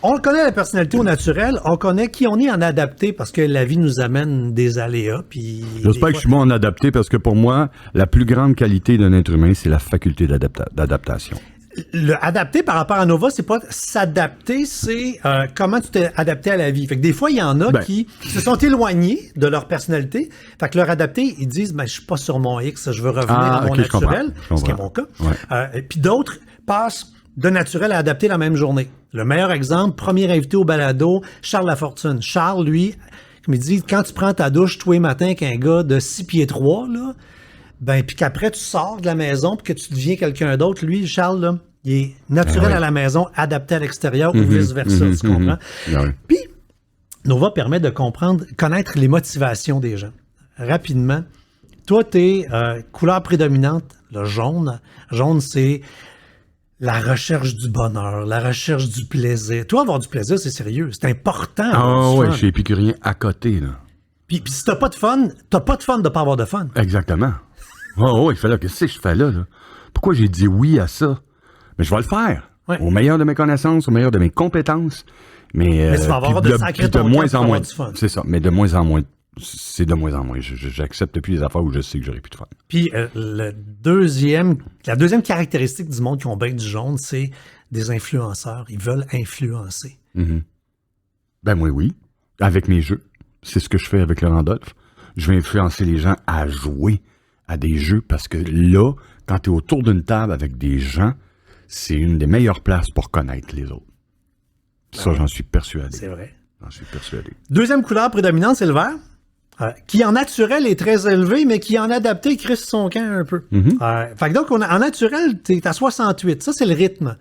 A: on connaît la personnalité au naturel, on connaît qui on est en adapté parce que la vie nous amène des aléas.
D: J'espère que je suis bon en adapté parce que pour moi, la plus grande qualité d'un être humain, c'est la faculté d'adaptation.
A: Le adapter par rapport à Nova, c'est pas s'adapter, c'est comment tu t'es adapté à la vie. Fait que des fois, il y en a qui se sont éloignés de leur personnalité. Fait que leur adapté, ils disent, je suis pas sur mon X, je veux revenir à mon naturel, ce qui est mon cas.
D: Ouais.
A: Puis d'autres passent de naturel à adapter la même journée. Le meilleur exemple, premier invité au balado, Charles Lafortune. Charles, lui, comme il dit, quand tu prends ta douche tous les matins avec un gars de 6 pieds 3, là, puis qu'après tu sors de la maison puis que tu deviens quelqu'un d'autre, lui, Charles, là, il est naturel à la maison, adapté à l'extérieur ou vice-versa, tu comprends? Puis, Nova permet de connaître les motivations des gens. Rapidement, toi, t'es couleur prédominante, le jaune. Jaune, c'est la recherche du bonheur, la recherche du plaisir. Toi, avoir du plaisir, c'est sérieux. C'est important.
D: Ah ouais, je suis épicurien à côté, là.
A: Puis si t'as pas de fun de pas avoir de fun.
D: Exactement. Oh, il fait là, qu'est-ce que je fais là? Pourquoi j'ai dit oui à ça? Mais je vais le faire. Ouais. Au meilleur de mes connaissances, au meilleur de mes compétences. Mais
A: tu vas avoir de sacré ton
D: moins en moins.
A: Du fun.
D: C'est ça, mais de moins en moins. C'est de moins en moins. J'accepte plus les affaires où je sais que j'aurai plus de fun.
A: Puis la deuxième caractéristique du monde qui ont bien du jaune, c'est des influenceurs. Ils veulent influencer.
D: Mm-hmm. Ben moi, oui. Avec mes jeux. C'est ce que je fais avec le Randolph. Je vais influencer les gens à jouer à des jeux parce que là, quand tu es autour d'une table avec des gens, c'est une des meilleures places pour connaître les autres. Ça, j'en suis persuadé.
A: C'est vrai.
D: J'en suis persuadé.
A: Deuxième couleur prédominante, c'est le vert. qui en naturel est très élevé, mais qui en adapté crisse son camp un peu. Fait que donc, en naturel, t'es à 68. Ça, c'est le rythme.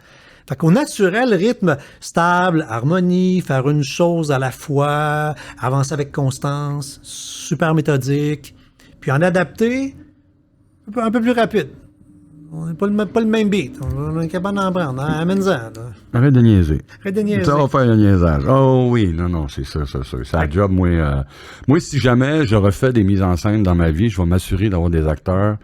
A: Fait qu'au naturel, rythme stable, harmonie, faire une chose à la fois, avancer avec constance, super méthodique. Puis en adapté, un peu plus rapide. On n'est pas le même beat. On est capable d'en prendre. Amène-en. là.
D: Arrête de niaiser.
A: Arrête de niaiser.
D: Ça va faire le niaisage. Oh oui, non, c'est ça. C'est un job, moi, si jamais je refais des mises en scène dans ma vie, je vais m'assurer d'avoir des acteurs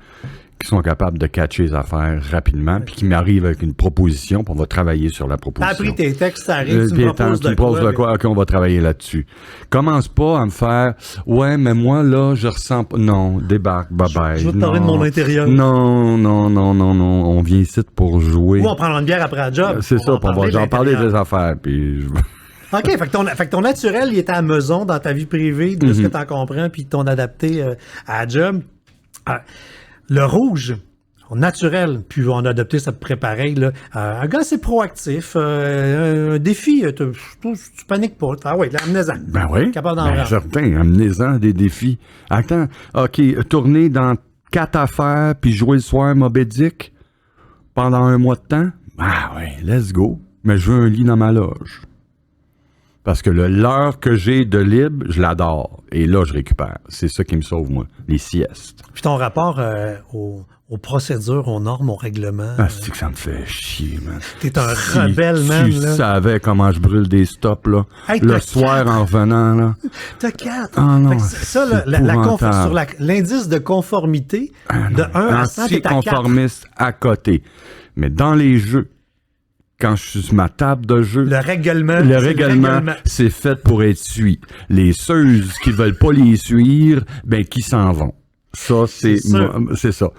D: qui sont capables de catcher les affaires rapidement, puis qui m'arrivent avec une proposition, puis on va travailler sur la proposition.
A: T'as appris tes textes, ça arrive, tu me proposes de quoi.
D: OK, on va travailler là-dessus. Commence pas à me faire « Ouais, mais moi, là, je ressens pas... » Non, débarque, bye-bye.
A: Je veux te parler de mon intérieur.
D: Non. On vient ici pour jouer.
A: Ou on prend une bière après la job.
D: C'est ça, puis on va en parler des affaires, puis...
A: OK, fait que ton naturel, il était à maison dans ta vie privée, de ce que t'en comprends, puis ton adapté à la job. Le rouge, naturel, puis on a adopté ça près pareil, là. Un gars assez proactif, un défi, tu paniques pas. Ah oui, amenez-en.
D: Ben oui,
A: capable d'en prendre.
D: certain, amenez-en des défis. Attends, OK, tourner dans 4 affaires, puis jouer le soir Moby Dick pendant un mois de temps? Ah oui, let's go. Mais je veux un lit dans ma loge. Parce que l'heure que j'ai de libre, je l'adore. Et là, je récupère. C'est ça qui me sauve, moi. Les siestes.
A: Puis ton rapport aux procédures, aux normes, aux règlements.
D: C'est que ça me fait chier, man.
A: T'es un rebelle, man.
D: Tu savais comment je brûle des stops, là.
A: Hey,
D: le soir, en revenant, là.
A: T'as 4.
D: Ah non,
A: ça, sur l'indice de conformité, de 1 à 100, t'es à 4.
D: Anticonformiste à côté. Mais dans les jeux, quand je suis sur ma table de jeu,
A: le règlement,
D: c'est fait pour être suivi. Les ceux qui veulent pas les suivre, ben qui s'en vont. Ça, c'est ça.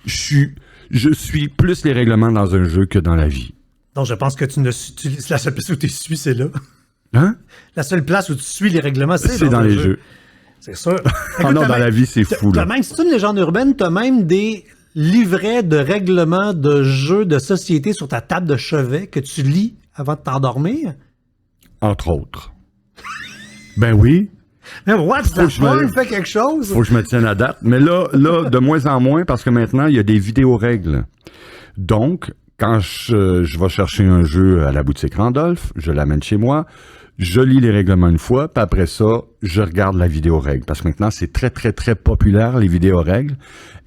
D: Je suis plus les règlements dans un jeu que dans la vie.
A: Donc, je pense que la seule place où tu suis, c'est là.
D: Hein?
A: La seule place où tu suis les règlements,
D: c'est dans les jeux.
A: C'est sûr.
D: Ah non, dans la vie, c'est fou, là.
A: Même si c'est une légende urbaine, t'as même des livrets de règlements de jeux de société sur ta table de chevet que tu lis avant de t'endormir?
D: Entre autres. Ben oui.
A: Mais what's the fun? Fais quelque chose?
D: Faut que je me tienne à date. Mais là, de moins en moins, parce que maintenant, il y a des vidéos-règles. Donc, quand je vais chercher un jeu à la boutique Randolph, je l'amène chez moi, je lis les règlements une fois, puis après ça, je regarde la vidéo-règle. Parce que maintenant, c'est très, très, très populaire, les vidéo-règles.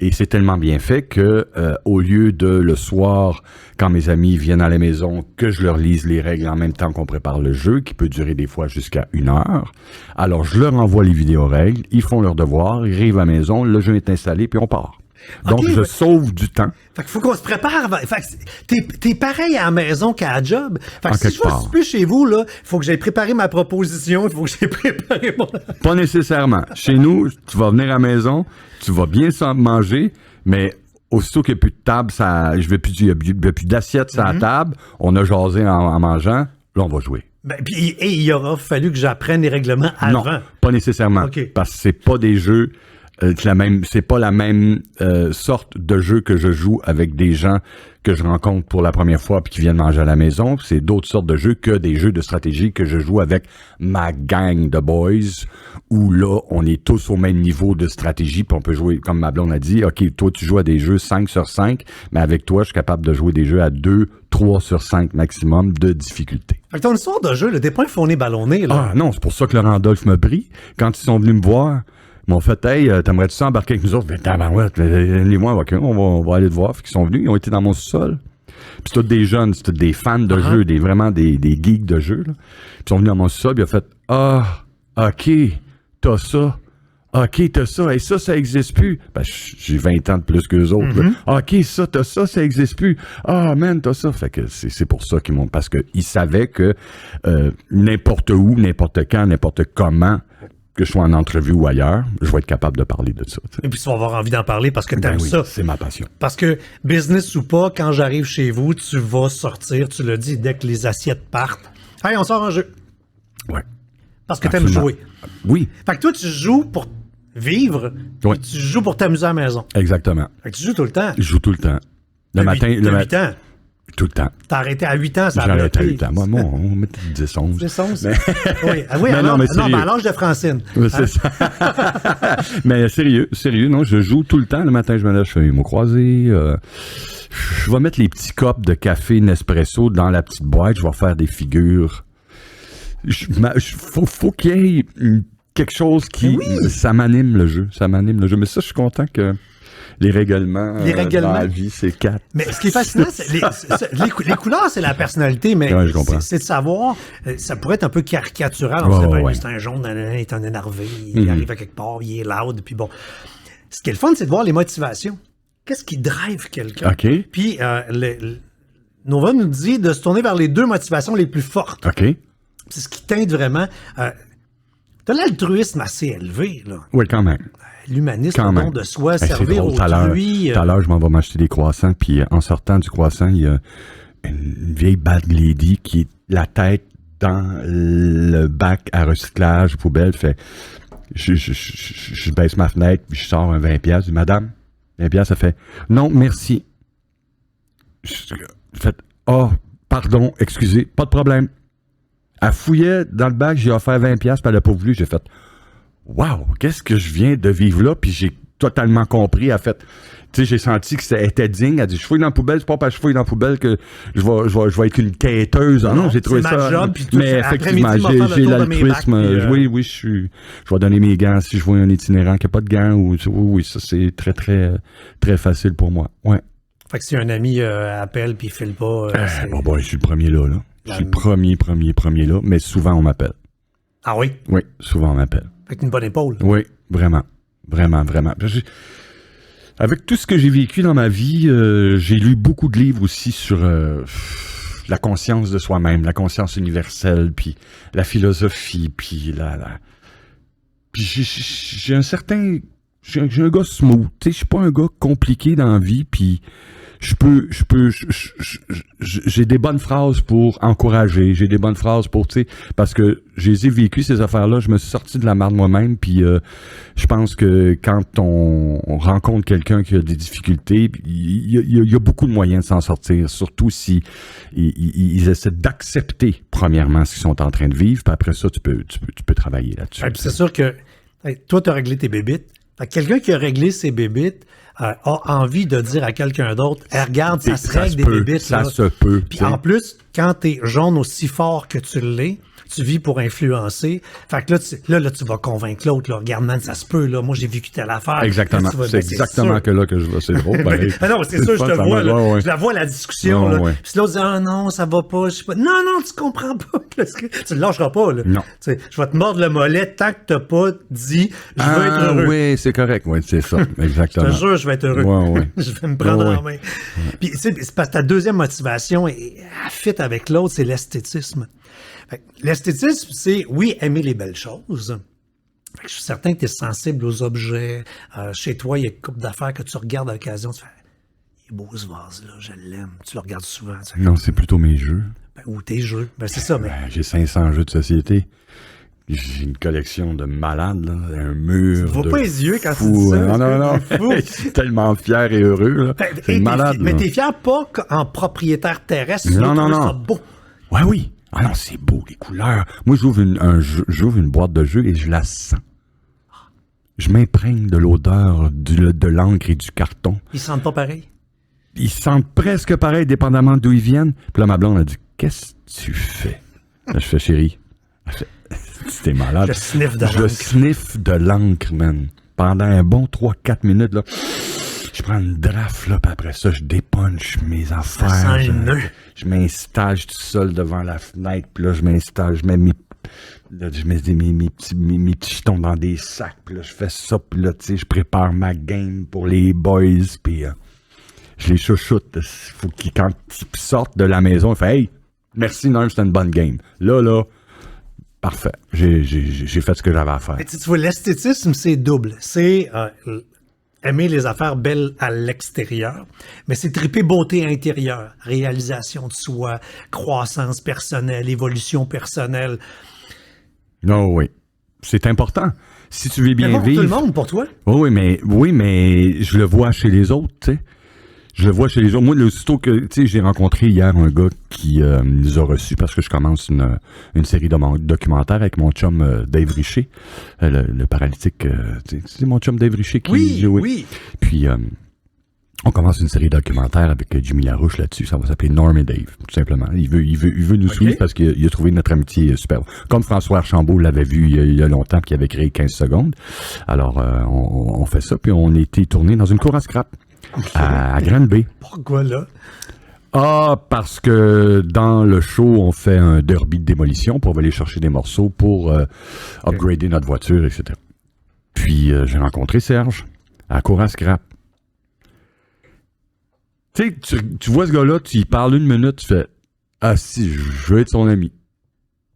D: Et c'est tellement bien fait que, au lieu de le soir, quand mes amis viennent à la maison, que je leur lise les règles en même temps qu'on prépare le jeu, qui peut durer des fois jusqu'à 1 heure, alors je leur envoie les vidéo-règles, ils font leur devoir, ils arrivent à la maison, le jeu est installé, puis on part. Donc,
A: okay,
D: je sauve du temps.
A: Fait qu'il faut qu'on se prépare. Fait que t'es pareil à la maison qu'à la job. Fait que si je vais souper chez vous, là, il faut que j'aie préparé ma proposition, il faut que j'aie préparé mon...
D: Pas nécessairement. Chez nous, tu vas venir à la maison, tu vas bien manger, mais aussitôt qu'il n'y a plus de table, il n'y a plus d'assiette sur la table, on a jasé en mangeant, là, on va jouer.
A: Et il aura fallu que j'apprenne les règlements avant.
D: Non, pas nécessairement.
A: Okay.
D: Parce que c'est pas des jeux... c'est pas la même sorte de jeu que je joue avec des gens que je rencontre pour la première fois puis qui viennent manger à la maison. C'est d'autres sortes de jeux que des jeux de stratégie que je joue avec ma gang de boys où là, on est tous au même niveau de stratégie puis on peut jouer, comme ma blonde a dit, OK, toi, tu joues à des jeux 5 sur 5, mais avec toi, je suis capable de jouer des jeux à 2, 3 sur 5 maximum de difficulté.
A: Fait que ton histoire de jeu, t'es pas un fourné ballonné, là.
D: Ah non, c'est pour ça que le Randolph m'a pris. Quand ils sont venus me voir, ils m'ont fait, hey, t'aimerais-tu ça embarquer avec nous autres? Les mois, OK, on va aller te voir. Fait qu'ils sont venus, ils ont été dans mon sous-sol. Puis c'est tous des jeunes, c'est tous des fans de jeux, vraiment des geeks de jeux. Là. Ils sont venus dans mon sous-sol, puis ils ont fait, OK, t'as ça. OK, t'as ça. Et ça existe plus. Ben, j'ai 20 ans de plus qu'eux autres. OK, t'as ça, ça existe plus. Ah, man, t'as ça. Fait que c'est pour ça qu'ils m'ont... Parce qu'ils savaient que n'importe où, n'importe quand, n'importe comment, que je sois en entrevue ou ailleurs, je vais être capable de parler de ça. T'sais.
A: Et puis tu vas avoir envie d'en parler parce que t'aimes ça.
D: C'est ma passion.
A: Parce que, business ou pas, quand j'arrive chez vous, tu vas sortir, tu l'as dit, dès que les assiettes partent. Hey, on sort un jeu.
D: Ouais.
A: Parce que t'aimes jouer.
D: Oui.
A: Fait que toi, tu joues pour vivre,
D: oui.
A: Tu joues pour t'amuser à la maison.
D: Exactement.
A: Fait que tu joues tout le temps.
D: Je joue tout le temps. Le matin.
A: 8 ans.
D: Tout le temps.
A: T'as arrêté à 8 ans, ça a
D: J'ai arrêté à
A: bloqué.
D: 8 ans. Moi, on met 10, 11.
A: 10, 11.
D: Mais-
A: Oui, ah oui
D: Mais
A: alors,
D: non, mais
A: non,
D: sérieux.
A: à l'âge de Francine.
D: Ouais, c'est ça. Mais sérieux, non, je joue tout le temps. Le matin, je me lève, je fais les mots croisés. Je vais mettre les petits cups de café Nespresso dans la petite boîte. Je vais faire des figures. Faut qu'il y ait quelque chose qui... Ça m'anime le jeu. Mais ça, je suis content que les règlements, dans la vie, c'est 4.
A: Mais ce qui est fascinant, c'est les couleurs, c'est la personnalité, mais
D: Ouais, je comprends.
A: c'est de savoir, ça pourrait être un peu caricatural.
D: Ouais,
A: On se dit,
D: ouais.
A: c'est un jaune, il est un énervé, il arrive à quelque part, il est loud, puis bon. Ce qui est le fun, c'est de voir les motivations. Qu'est-ce qui drive quelqu'un?
D: OK.
A: Puis, Nova nous dit de se tourner vers les 2 motivations les plus fortes.
D: OK.
A: C'est ce qui teinte vraiment. T'as l'altruisme assez élevé, là.
D: Oui, quand même.
A: L'humanisme,
D: Quand
A: le don
D: même.
A: de soi,
D: C'est
A: servir
D: drôle, tout à l'heure,
A: autrui.
D: tout à l'heure, je m'en vais m'acheter des croissants, puis en sortant du croissant, il y a une vieille bad lady qui est la tête dans le bac à recyclage, poubelle, fait... Je baisse ma fenêtre, puis je sors un 20$. Je dis, madame, 20$, ça fait, non, merci. Je fais, pardon, excusez, pas de problème. Elle fouillait dans le bac, j'ai offert 20$, puis elle n'a pas voulu. J'ai fait, wow, qu'est-ce que je viens de vivre là? Puis j'ai totalement compris. Elle a fait, tu sais, j'ai senti que c'était était digne. Elle a dit, je fouille dans la poubelle, c'est pas parce que je fouille dans la poubelle que je vais être une quêteuse. Ah non, j'ai trouvé
A: c'est ma
D: ça.
A: job, puis tout,
D: mais
A: après-midi,
D: effectivement,
A: je vais faire le
D: j'ai
A: tour de mes
D: l'altruisme.
A: bacs, puis,
D: Oui, je vais donner mes gants si je vois un itinérant qui n'a pas de gants. Oui, ça, c'est très, très, très facile pour moi. Ouais.
A: Fait que si un ami appelle puis il file pas, c'est-
D: Bon, je suis le premier là. Je suis le premier là, mais souvent on m'appelle.
A: Ah oui?
D: Oui, souvent on m'appelle.
A: Fait qu'une bonne épaule.
D: Oui, vraiment. Vraiment. Avec tout ce que j'ai vécu dans ma vie, j'ai lu beaucoup de livres aussi sur la conscience de soi-même, la conscience universelle, puis la philosophie, puis Puis j'ai un certain... J'ai un gars smooth, tu sais, je suis pas un gars compliqué dans la vie, puis j'ai des bonnes phrases pour encourager, j'ai des bonnes phrases pour, tu sais, parce que j'ai vécu ces affaires-là, je me suis sorti de la merde moi-même, puis je pense que quand on rencontre quelqu'un qui a des difficultés, il y a beaucoup de moyens de s'en sortir, surtout si ils essaient d'accepter, premièrement, ce qu'ils sont en train de vivre, puis après ça, tu peux travailler là-dessus.
A: Ouais, puis c'est sûr que toi, tu as réglé tes bébites. Fait que quelqu'un qui a réglé ses bébites a envie de dire à quelqu'un d'autre, regarde, ça se règle des bébites.
D: Ça
A: là.
D: se peut.
A: Puis en plus, quand t'es jaune aussi fort que tu l'es, tu vis pour influencer. Fait que là, tu vas convaincre l'autre. Là, regarde, man, ça se peut. Là, moi, j'ai vécu telle affaire.
D: Exactement.
A: Là, tu vas-
D: C'est
A: ben,
D: exactement
A: sûr.
D: que là que je vois. C'est drôle.
A: Ben, non, c'est sûr, je te vois. Là. Je la vois, la discussion.
D: Ouais,
A: là.
D: ouais.
A: Puis l'autre dit, ah non, ça va pas. Je sais pas. Non, tu comprends pas. Parce que tu le lâcheras pas. Là.
D: Non.
A: Tu sais, je vais te mordre le mollet tant que t'as pas dit, je veux être heureux.
D: Oui, c'est correct. Oui, c'est ça.
A: Je
D: Exactement.
A: te jure, je vais être heureux.
D: Ouais.
A: Je vais me prendre
D: Ouais,
A: en main. Puis, tu sais, c'est parce que ta deuxième motivation, elle fit avec l'autre, c'est l'esthétisme. Fait que l'esthétisme, c'est, oui, aimer les belles choses. Fait que je suis certain que tu es sensible aux objets. Chez toi, il y a une couple d'affaires que tu regardes à l'occasion. Tu fais, il est beau ce vase-là, je l'aime. Tu le regardes souvent. Tu fais,
D: Non, c'est plutôt mes jeux.
A: ou tes jeux. Ben, c'est ça, mais.
D: J'ai 500 jeux de société. J'ai une collection de malades, là. Un mur.
A: Tu vois
D: de
A: pas les yeux quand tu
D: fous,
A: dis ça.
D: hein. Non.
A: C'est fou.
D: Je suis tellement fier et heureux, là.
A: Fait-
D: C'est
A: et
D: malade,
A: mais
D: là.
A: t'es fier pas en propriétaire terrestre.
D: Non,
A: tu
D: non,
A: trouves
D: non.
A: ça beau.
D: Ouais, oui. Ah non, c'est beau, les couleurs. Moi, j'ouvre une boîte de jeux et je la sens. Je m'imprègne de l'odeur de l'encre et du carton.
A: Ils sentent pas pareil.
D: Ils sentent presque pareil, dépendamment d'où ils viennent. Puis là, ma blonde a dit, qu'est-ce que tu fais? Là, je fais, chérie. Elle fait, c'était malade.
A: Je sniffe de
D: Je
A: l'encre.
D: sniffe de l'encre, man. Pendant un bon 3-4 minutes, là. Je prends une draft, là, puis après ça, je dépunche mes affaires.
A: sent le nœud.
D: Je m'installe tout seul devant la fenêtre, puis là, je m'installe, je mets mes petits jetons dans des sacs, puis là, je fais ça, puis là, tu sais, je prépare ma game pour les boys, puis je les chouchoute. Faut qu'ils, quand ils sortent de la maison, ils font « Hey, merci, non, c'était une bonne game. » Là, parfait. J'ai fait ce que j'avais à faire.
A: Mais tu vois, l'esthétisme, c'est double. C'est aimer les affaires belles à l'extérieur, mais c'est triper beauté intérieure, réalisation de soi, croissance personnelle, évolution personnelle.
D: Non, oui. C'est important. Si tu veux
A: C'est
D: bien
A: bon pour
D: vivre...
A: tout le monde, pour toi.
D: Oui, mais je le vois chez les autres, tu sais. Je le vois chez les autres. Moi, aussitôt que, tu sais, j'ai rencontré hier un gars qui nous a reçus parce que je commence une série de documentaires avec mon chum Dave Richer, le paralytique. C'est mon chum Dave Richer qui...
A: Oui.
D: Puis, on commence une série documentaire avec Jimmy Larouche là-dessus. Ça va s'appeler Norm et Dave, tout simplement. Il veut nous suivre parce qu'il a trouvé notre amitié superbe. Comme François Archambault l'avait vu il y a longtemps, puis il avait créé 15 secondes. Alors, on fait ça, puis on a été tourné dans une cour à scrap à Granby.
A: Pourquoi là?
D: Parce que dans le show, on fait un derby de démolition pour aller chercher des morceaux pour upgrader notre voiture, etc. Puis, j'ai rencontré Serge à la cour à scrap. Tu sais, tu vois ce gars-là, tu y parles une minute, tu fais « Ah si, je veux être son ami. »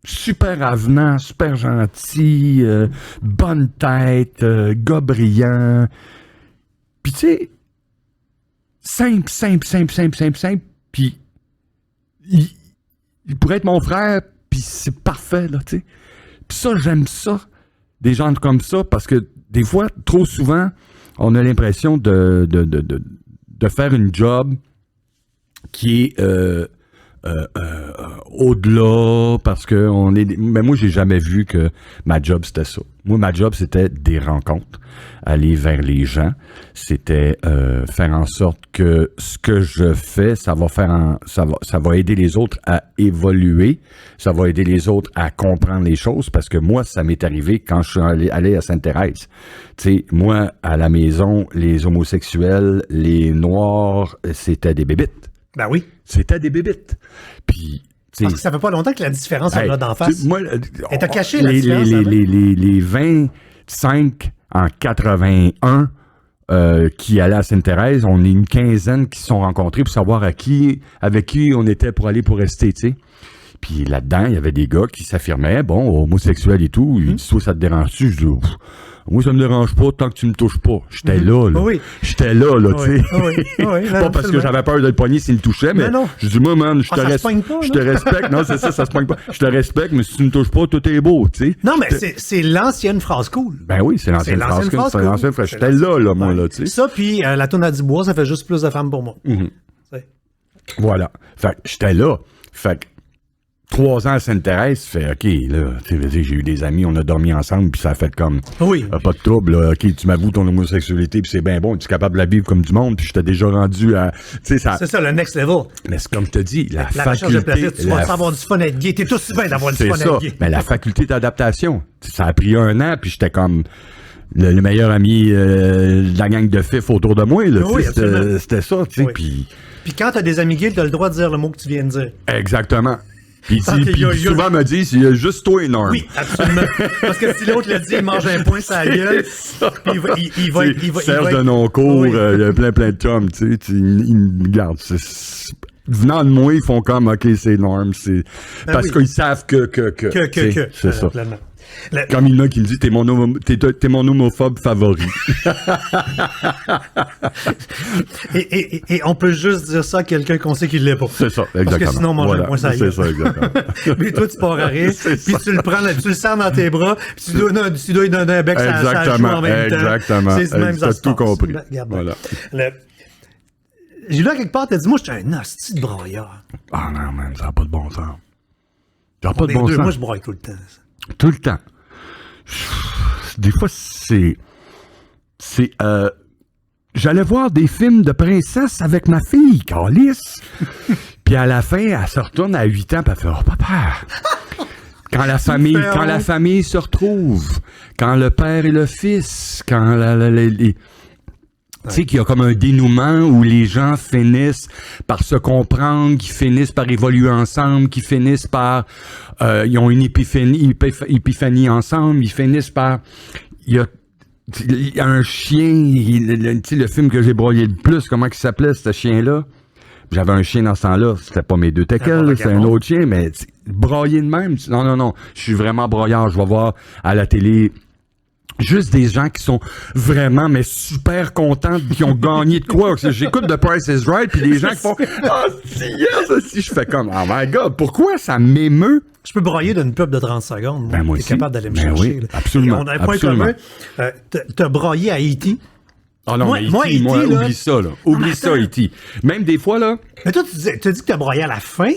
D: Super avenant, super gentil, bonne tête, gars brillant. Puis tu sais, simple. Puis il pourrait être mon frère, puis c'est parfait, là, tu sais. Puis ça, j'aime ça, des gens comme ça, parce que des fois, trop souvent, on a l'impression de faire une job qui est au-delà, parce que on est... Mais moi, j'ai jamais vu que ma job, c'était ça. Moi, ma job, c'était des rencontres, aller vers les gens. C'était faire en sorte que ce que je fais, ça va aider les autres à évoluer, ça va aider les autres à comprendre les choses, parce que moi, ça m'est arrivé quand je suis allé à Sainte-Thérèse. Tu sais, moi, à la maison, les homosexuels, les noirs, c'était des bébites.
A: Ben oui.
D: C'était des bébites. Puis...
A: Parce que ça fait pas longtemps que la différence est là d'en face.
D: Moi,
A: elle t'a caché la différence.
D: Les 25 en 81 qui allaient à Sainte-Thérèse, on est une quinzaine qui se sont rencontrés pour savoir avec qui on était pour aller pour rester, tu sais. Puis là-dedans, il y avait des gars qui s'affirmaient, bon, homosexuels et tout. Ils disent, toi, ça te dérange-tu? Je dis, moi, ça me dérange pas tant que tu me touches pas. J'étais là.
A: Oui.
D: J'étais là, tu sais.
A: Oui,
D: pas parce que j'avais peur de le pogner s'il me touchait, mais je dis, moi, man, je te respecte. Non, c'est ça se pogne pas. Je te respecte, mais si tu me touches pas, tout est beau, tu sais.
A: Non, mais c'est l'ancienne phrase cool.
D: Ben oui, c'est l'ancienne phrase cool. C'est l'ancienne phrase. J'étais là, moi, là, tu sais.
A: Ça, puis la tourne à Dubois, ça fait juste plus de femmes pour moi.
D: Voilà. Fait que j'étais là. Fait que 3 ans à Sainte-Thérèse, fait OK, là, tu sais, j'ai eu des amis, on a dormi ensemble, puis ça a fait comme pas de trouble, là, OK, tu m'avoues ton homosexualité, puis c'est bien bon, tu es capable de la vivre comme du monde, puis j'étais déjà rendu à, tu sais, ça...
A: C'est ça, le next level.
D: Mais c'est comme je te dis, la
A: recherche de plaisir, tu vas avoir du fun à être gay, t'es tout bien d'avoir du fun à être gay.
D: Mais la faculté d'adaptation, ça a pris 1 an, puis j'étais comme le meilleur ami de la gang de fifs autour de moi, là, c'était ça, tu sais, puis
A: quand t'as des amis gays, t'as le droit de dire le mot que tu viens de dire.
D: Exactement. Puis souvent me disent, il y a juste toi et Norm.
A: Oui, absolument. Parce que si l'autre le dit, il mange un point sur la gueule. Il va
D: Serge de Noncourt, il y a plein de chums, tu sais. Ils me gardent. Venant de moi, ils font comme, OK, c'est Norm. Parce qu'ils savent que. C'est ça. Comme il y en a qui me dit, t'es mon homophobe favori.
A: et on peut juste dire ça à quelqu'un qu'on sait qu'il l'est pas.
D: C'est ça, exactement.
A: Parce que sinon, on mange un point ça.
D: C'est ça, exactement.
A: Mais toi, tu pars à rire, puis tu le prends, tu le serres dans tes bras, puis tu dois lui donner un bec ça joue en même temps.
D: Exactement.
A: C'est même ça.
D: T'as tout compris.
A: Voilà. J'ai lu à quelque part, t'as dit, moi, j'étais un hostie de braillard.
D: Ah non, man, ça n'a pas de bon sens. Ça n'a pas de bon sens.
A: Moi, je braille tout le temps.
D: Tout le temps. Des fois, j'allais voir des films de princesse avec ma fille, Calice. Puis à la fin, elle se retourne à 8 ans, puis elle fait « Oh, papa! » Quand la famille se retrouve, quand le père et le fils, quand tu sais qu'il y a comme un dénouement où les gens finissent par se comprendre, qui finissent par évoluer ensemble, qui finissent par... ils ont une épiphanie ensemble, ils finissent par... Il y a un chien, tu sais, le film que j'ai broyé le plus, comment il s'appelait, ce chien-là? J'avais un chien dans ce temps-là, c'était pas mes 2 teckels, c'était un autre chien, mais broyer de même, non, je suis vraiment broyard, je vais voir à la télé... Juste des gens qui sont vraiment, mais super contents, qui ont gagné de quoi. J'écoute The Price is Right, puis les gens qui font « Ah, si, je fais comme « Oh my God, pourquoi ça m'émeut? »
A: Je peux broyer d'une pub de 30 secondes.
D: Moi
A: t'es
D: aussi.
A: capable d'aller me chercher.
D: Oui, absolument.
A: On a un point commun. T'as broyé à E.T.
D: Ah non,
A: Moi,
D: mais
A: moi,
D: E.T., moi,
A: E.T., là-
D: oublie ça, là. Oublie
A: mais
D: ça,
A: attends.
D: E.T. Même des fois, là...
A: Mais toi, tu dis que t'as broyé à la fin.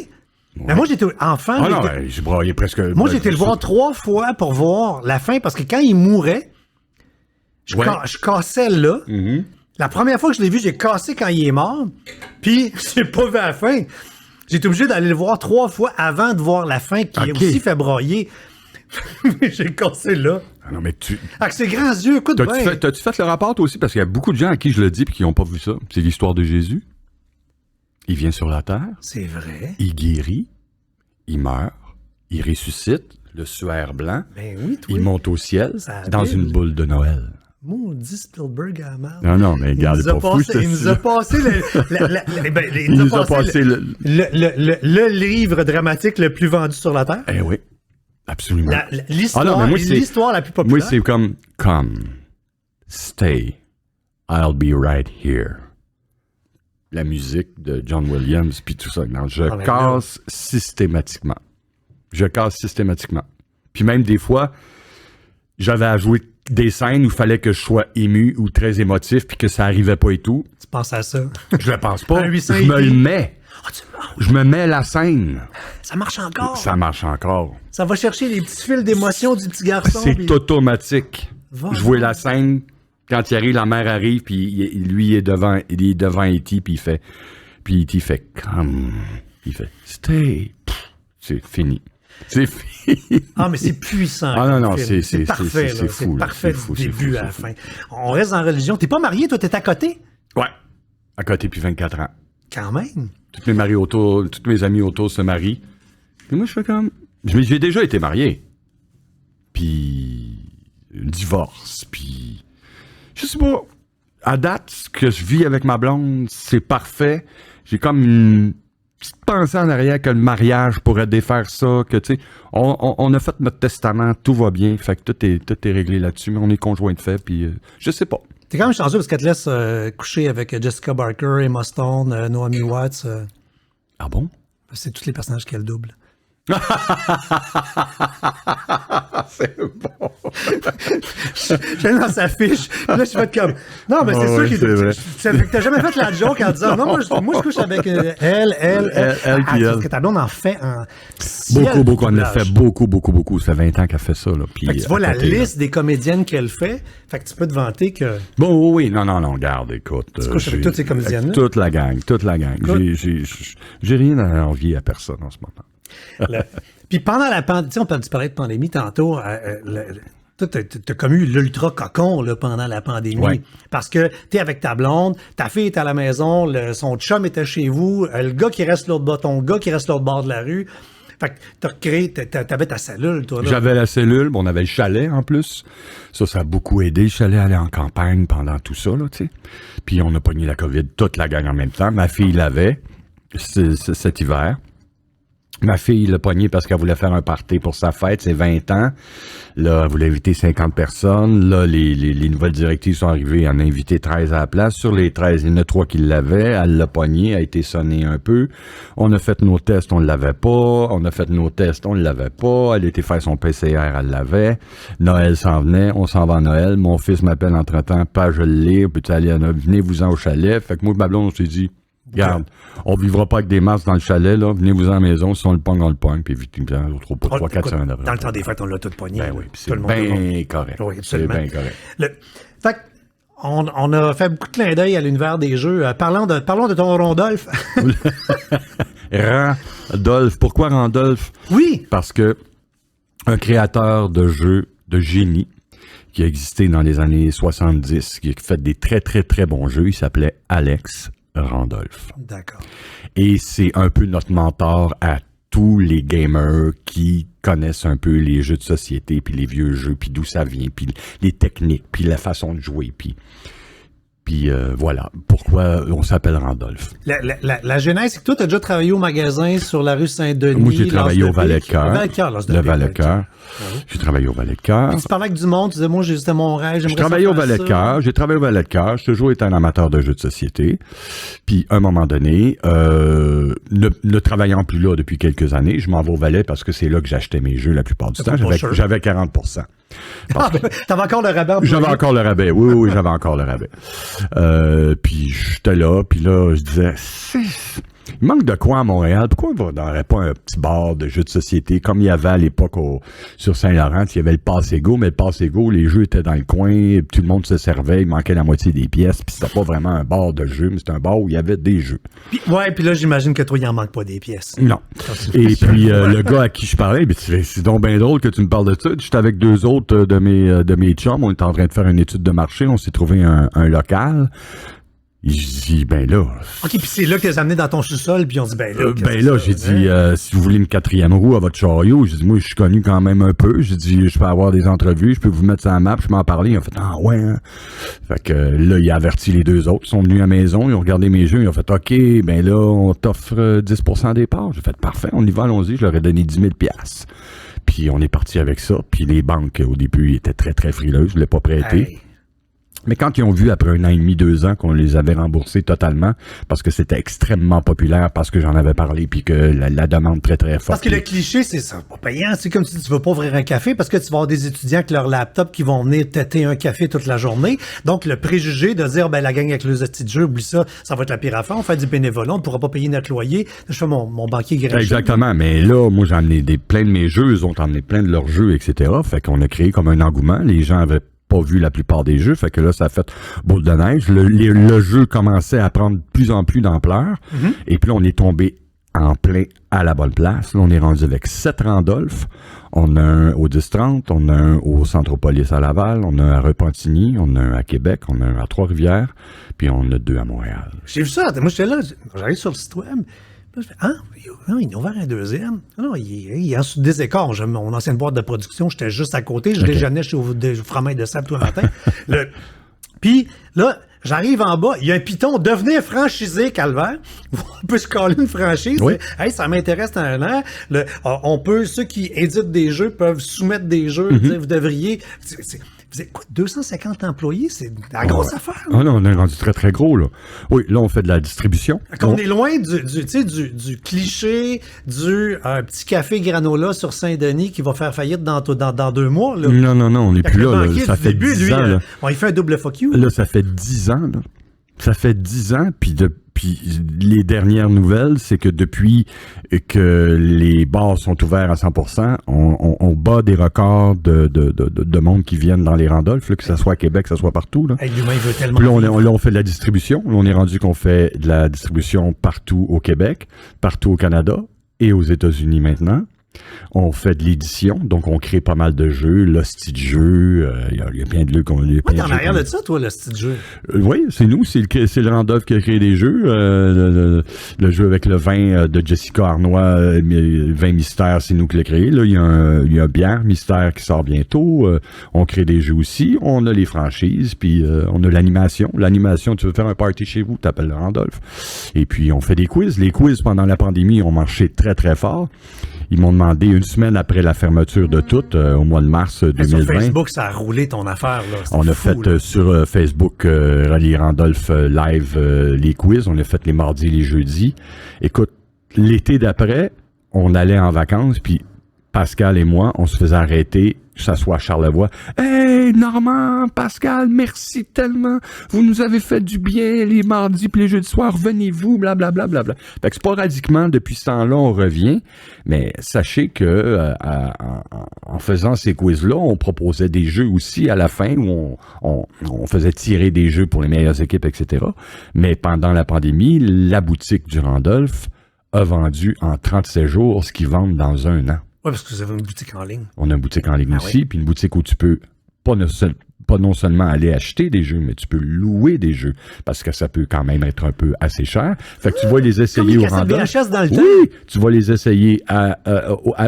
A: Mais moi, j'étais enfant.
D: Ah non,
A: j'étais-
D: j'ai broyé presque...
A: Moi, j'ai été le voir 3 fois pour voir la fin parce que quand il mourait,
D: Ouais.
A: je cassais là.
D: Mhm.
A: La première fois que je l'ai vu, j'ai cassé quand il est mort. Puis, j'ai pas vu la fin. J'ai été obligé d'aller le voir 3 fois avant de voir la fin qui est
D: Ok.
A: aussi fait broyer. J'ai cassé là.
D: Ah non, mais tu...
A: Avec ses grands yeux, écoute
D: T'as-tu
A: bien.
D: fait le rapport, toi aussi? Parce qu'il y a beaucoup de gens à qui je le dis et qui n'ont pas vu ça. C'est l'histoire de Jésus. Il vient sur la terre,
A: C'est vrai.
D: il guérit, il meurt, il ressuscite, le suaire blanc,
A: Ben oui, toi.
D: il monte au ciel
A: Ça
D: dans
A: habile.
D: une boule de Noël.
A: Maudit Spielberg à la marde.
D: Non, mais regarde, c'est pas fou,
A: Il nous a passé
D: Il nous a passé le...
A: le livre dramatique le plus vendu sur la Terre.
D: Eh oui, absolument.
A: L'histoire,
D: Ah non, mais moi, c'est-
A: l'histoire la plus
D: Moi,
A: populaire.
D: c'est comme « Come, stay, I'll be right here ». La musique de John Williams, puis tout ça. Non, je
A: mais
D: casse systématiquement. Je casse systématiquement. Puis même des fois, j'avais à jouer des scènes où il fallait que je sois ému ou très émotif, puis que ça arrivait pas et tout.
A: Tu penses à ça.
D: Je le pense pas.
A: Un
D: Je
A: 800
D: me le
A: EP.
D: mets.
A: Ah,
D: Je me mets la scène.
A: ça marche encore.
D: Ça marche encore.
A: Ça va chercher les petits fils d'émotion du petit garçon.
D: C'est
A: puis-
D: automatique.
A: Va,
D: Je vois
A: va.
D: la scène, quand il arrive, la mère arrive, puis lui il est devant E.T., puis E.T. fait come, il fait stay. Pff, c'est fini. C'est fini.
A: Ah, mais c'est puissant.
D: Ah, non, non,
A: comme film.
D: c'est
A: parfait.
D: c'est
A: là.
D: fou,
A: C'est
D: là.
A: parfait
D: C'est fou,
A: du
D: c'est
A: début
D: fou,
A: à la
D: c'est
A: fin. On reste en religion. T'es pas marié, toi, t'es à côté?
D: Ouais. À côté, puis 24 ans.
A: Quand même.
D: Toutes mes amis autour se marient. Puis moi, je fais comme... J'ai déjà été marié. Puis... divorce, puis... Je sais pas. À date, ce que je vis avec ma blonde, c'est parfait. J'ai comme une petite pensée en arrière que le mariage pourrait défaire ça, que tu sais, on a fait notre testament, tout va bien, fait que tout est réglé là-dessus, mais on est conjoint de fait, puis je sais pas.
A: T'es quand même chanceux parce qu'elle te laisse coucher avec Jessica Barker, Emma Stone, Naomi Watts.
D: Ah bon?
A: C'est tous les personnages qu'elle double.
D: C'est bon.
A: J'allais dans sa fiche. Puis là, je fais comme. Non, mais c'est
D: Ah
A: sûr
D: ouais,
A: qu'il
D: c'est vrai.
A: T'as jamais fait la joke en disant non, moi, je couche avec elle.
D: Elle puis
A: Parce
D: elle.
A: que ta blonde en fait un. ciel
D: Beaucoup,
A: de
D: on a
A: doublage.
D: fait beaucoup. Ça fait 20 ans qu'elle fait ça, là. Puis,
A: Fait que tu vois
D: à
A: la
D: côté, là.
A: liste des comédiennes qu'elle fait. Fait que tu peux te vanter que.
D: Bon, oui, non, garde, écoute.
A: Tu couches avec toutes ces comédiennes-là?
D: Toute la gang. J'ai rien à envier à personne en ce moment.
A: Puis pendant la pandémie, tu parlais de pandémie tantôt. Toi, t'as comme eu l'ultra cocon là, pendant la pandémie.
D: Ouais.
A: Parce que t'es avec ta blonde, ta fille est à la maison, son chum était chez vous, le gars qui reste l'autre bord, ton gars qui reste l'autre bord de la rue. Fait que t'as recréé, t'avais ta cellule, toi, là.
D: J'avais la cellule, on avait le chalet en plus. Ça a beaucoup aidé. Le chalet allait en campagne pendant tout ça, là, tu sais. Puis on a pogné la COVID, toute la gang en même temps. Ma fille l'avait cet hiver. Ma fille l'a pogné parce qu'elle voulait faire un party pour sa fête, c'est 20 ans. Là, elle voulait inviter 50 personnes. Là, les nouvelles directives sont arrivées. Elle en a invité 13 à la place. Sur les 13, il y en a 3 qui l'avaient. Elle l'a pogné, a été sonnée un peu. On a fait nos tests, on ne l'avait pas. On a fait nos tests, on ne l'avait pas. Elle était faire son PCR, elle l'avait. Noël s'en venait, on s'en va à Noël. Mon fils m'appelle entre-temps, pas je le lire, puis tu aller venez-vous-en au chalet. Fait que moi et ma blonde, on s'est dit, regarde, on vivra pas avec des masques dans le chalet, là. Venez-vous à la maison. Si on le pogne, on le pogne. Puis vite, on trouve pas 3-4 semaines après.
A: Dans le temps des fêtes, on l'a tout pogné.
D: Ben
A: là.
D: oui, puis
A: Tout
D: c'est
A: le monde, tout le monde.
D: bien correct.
A: Oui,
D: C'est
A: absolument.
D: bien correct.
A: Fait que, on a fait beaucoup de clins d'œil à l'univers des jeux. Parlons de ton Randolph.
D: Randolph. Pourquoi Randolph?
A: Oui.
D: Parce que un créateur de jeux de génie qui a existé dans les années 70, qui a fait des très, très, très bons jeux, il s'appelait Alex Randolph.
A: D'accord.
D: Et c'est un peu notre mentor à tous les gamers qui connaissent un peu les jeux de société, puis les vieux jeux, puis d'où ça vient, puis les techniques, puis la façon de jouer, puis voilà pourquoi on s'appelle Randolph.
A: La genèse, c'est que toi, tu as déjà travaillé au magasin sur la rue Saint-Denis.
D: Moi, j'ai travaillé au Valet-Cœur. Le Valet-Cœur. J'ai travaillé au Valet-Cœur.
A: Tu parlais avec du monde, tu disais, moi, c'était mon rêve.
D: J'ai travaillé au Valet-Cœur. J'ai travaillé au Valet-Cœur. J'ai toujours été un amateur de jeux de société. Puis, à un moment donné, ne travaillant plus là depuis quelques années, je m'en vais au Valet parce que c'est là que j'achetais mes jeux la plupart du temps. J'avais 40%.
A: T'avais encore le rabais.
D: J'avais encore le rabais. Oui, j'avais encore le rabais. Puis j'étais là, puis là, je disais, il manque de quoi à Montréal? Pourquoi on n'aurait pas un petit bar de jeux de société comme il y avait à l'époque sur Saint-Laurent? Il y avait le Pass-Ego, mais le Pass-Ego, les jeux étaient dans le coin, puis tout le monde se servait, il manquait la moitié des pièces, puis c'était pas vraiment un bar de jeux, mais c'était un bar où il y avait des jeux.
A: Puis là, j'imagine que toi, il en manque pas des pièces.
D: Non. Et puis, le gars à qui je parlais, c'est donc bien drôle que tu me parles de ça. J'étais avec deux autres de mes chums, on était en train de faire une étude de marché, on s'est trouvé un local. Je dis, ben là.
A: OK, puis c'est là que tu les as amenés dans ton sous-sol, puis on dit, ben là.
D: J'ai dit, si vous voulez une 4e roue à votre chariot, j'ai dit, moi, je suis connu quand même un peu. J'ai dit, je peux avoir des entrevues, je peux vous mettre sur la map, je peux m'en parler. Ils ont fait, ah ouais, hein? Fait que là, il a averti les deux autres. Ils sont venus à la maison, ils ont regardé mes jeux, ils ont fait, OK, ben là, on t'offre 10% des parts. J'ai fait, parfait, on y va, allons-y. Je leur ai donné 10 000 $. Puis on est parti avec ça. Puis les banques, au début, étaient très, très frileuses, ne voulaient pas prêter.
A: Hey.
D: Mais quand ils ont vu après 1 an et demi, 2 ans qu'on les avait remboursés totalement, parce que c'était extrêmement populaire, parce que j'en avais parlé, puis que la demande très très forte.
A: Parce que le cliché, c'est ça, pas payant. C'est comme si tu veux pas ouvrir un café, parce que tu vas avoir des étudiants avec leur laptop qui vont venir têter un café toute la journée. Donc le préjugé de dire, ben la gang avec le petit jeu, oublie ça, ça va être la pire affaire. On fait du bénévolat, on ne pourra pas payer notre loyer. Je fais mon banquier gratuit.
D: Exactement. Mais là, moi j'ai amené plein de mes jeux, ils ont emmené plein de leurs jeux, etc. Fait qu'on a créé comme un engouement. Les gens avaient pas vu la plupart des jeux, fait que là, ça a fait boule de neige. Le jeu commençait à prendre de plus en plus d'ampleur, et puis là, on est tombé en plein à la bonne place. Là, on est rendu avec 7 Randolph. On a un au 10-30, on a un au Centropolis à Laval, on a un à Repentigny, on a un à Québec, on a un à Trois-Rivières, puis on a 2 à Montréal.
A: J'ai vu ça. Moi, j'étais là, j'arrive sur le site web. Là, je fais, il a ouvert un deuxième. Non, il est en dessous des écarts. Mon ancienne boîte de production, j'étais juste à côté. Je déjeunais chez Fromage de Sable tous les matins. Puis là, j'arrive en bas, il y a un piton, devenez franchisé, Calvaire. On peut se coller une franchise.
D: Oui.
A: Hey, ça m'intéresse un an. Ceux qui éditent des jeux peuvent soumettre des jeux. Vous devriez. Vous êtes quoi, 250 employés? C'est la grosse affaire.
D: Ah non, on est rendu très, très gros, là. Oui, là, on fait de la distribution.
A: On est loin du cliché du petit café granola sur Saint-Denis qui va faire faillite dans 2 mois. Là.
D: Non, on n'est plus là. Ça fait
A: début,
D: 10 ans. Là.
A: Il fait un double fuck you.
D: Là, ça fait 10 ans. Là. Ça fait 10 ans, puis les dernières nouvelles, c'est que depuis que les bars sont ouverts à 100%, on bat des records de monde qui viennent dans les Randolph, là, que ce soit à Québec, que ce soit partout. Là.
A: Hey, l'humain veut tellement.
D: Puis là, on fait de la distribution. Là, on est rendu qu'on fait de la distribution partout au Québec, partout au Canada et aux États-Unis maintenant. On fait de l'édition, donc on crée pas mal de jeux, l'hostie de jeu, il y a plein de jeux qu'on a.
A: T'es en arrière de ça, toi, l'hostie de jeu?
D: Oui, c'est nous, c'est le Randolph qui a créé des jeux. Le jeu avec le vin de Jessica Arnois, vin mystère, c'est nous qui l'a créé. Là, il y a un bière mystère qui sort bientôt. On crée des jeux aussi. On a les franchises, puis on a l'animation. L'animation, tu veux faire un party chez vous, t'appelles le Randolph. Et puis on fait des quiz. Les quiz pendant la pandémie ont marché très très fort. Ils m'ont demandé 1 semaine après la fermeture de tout, au mois de mars 2020.
A: Sur Facebook, ça a roulé ton affaire. Là.
D: On a fait sur Facebook les Randolph Live les quiz. On a fait les mardis et les jeudis. Écoute, l'été d'après, on allait en vacances, puis Pascal et moi, on se faisait arrêter, que ce soit à Charlevoix. « Hey, Normand, Pascal, merci tellement. Vous nous avez fait du bien les mardis puis les jeudis soirs. Venez-vous, blablabla. Bla, bla. » Fait que sporadiquement, depuis ce temps-là, on revient. Mais sachez que en faisant ces quiz-là, on proposait des jeux aussi à la fin où on faisait tirer des jeux pour les meilleures équipes, etc. Mais pendant la pandémie, la boutique du Randolph a vendu en 37 jours ce qu'ils vendent dans 1 an.
A: Oui, parce que vous avez une boutique en ligne.
D: On a une boutique en ligne aussi, puis une boutique où tu peux pas non seulement aller acheter des jeux, mais tu peux louer des jeux, parce que ça peut quand même être un peu assez cher. Fait que tu vas les essayer au Randolph.
A: Dans le temps.
D: Oui, tu vas les essayer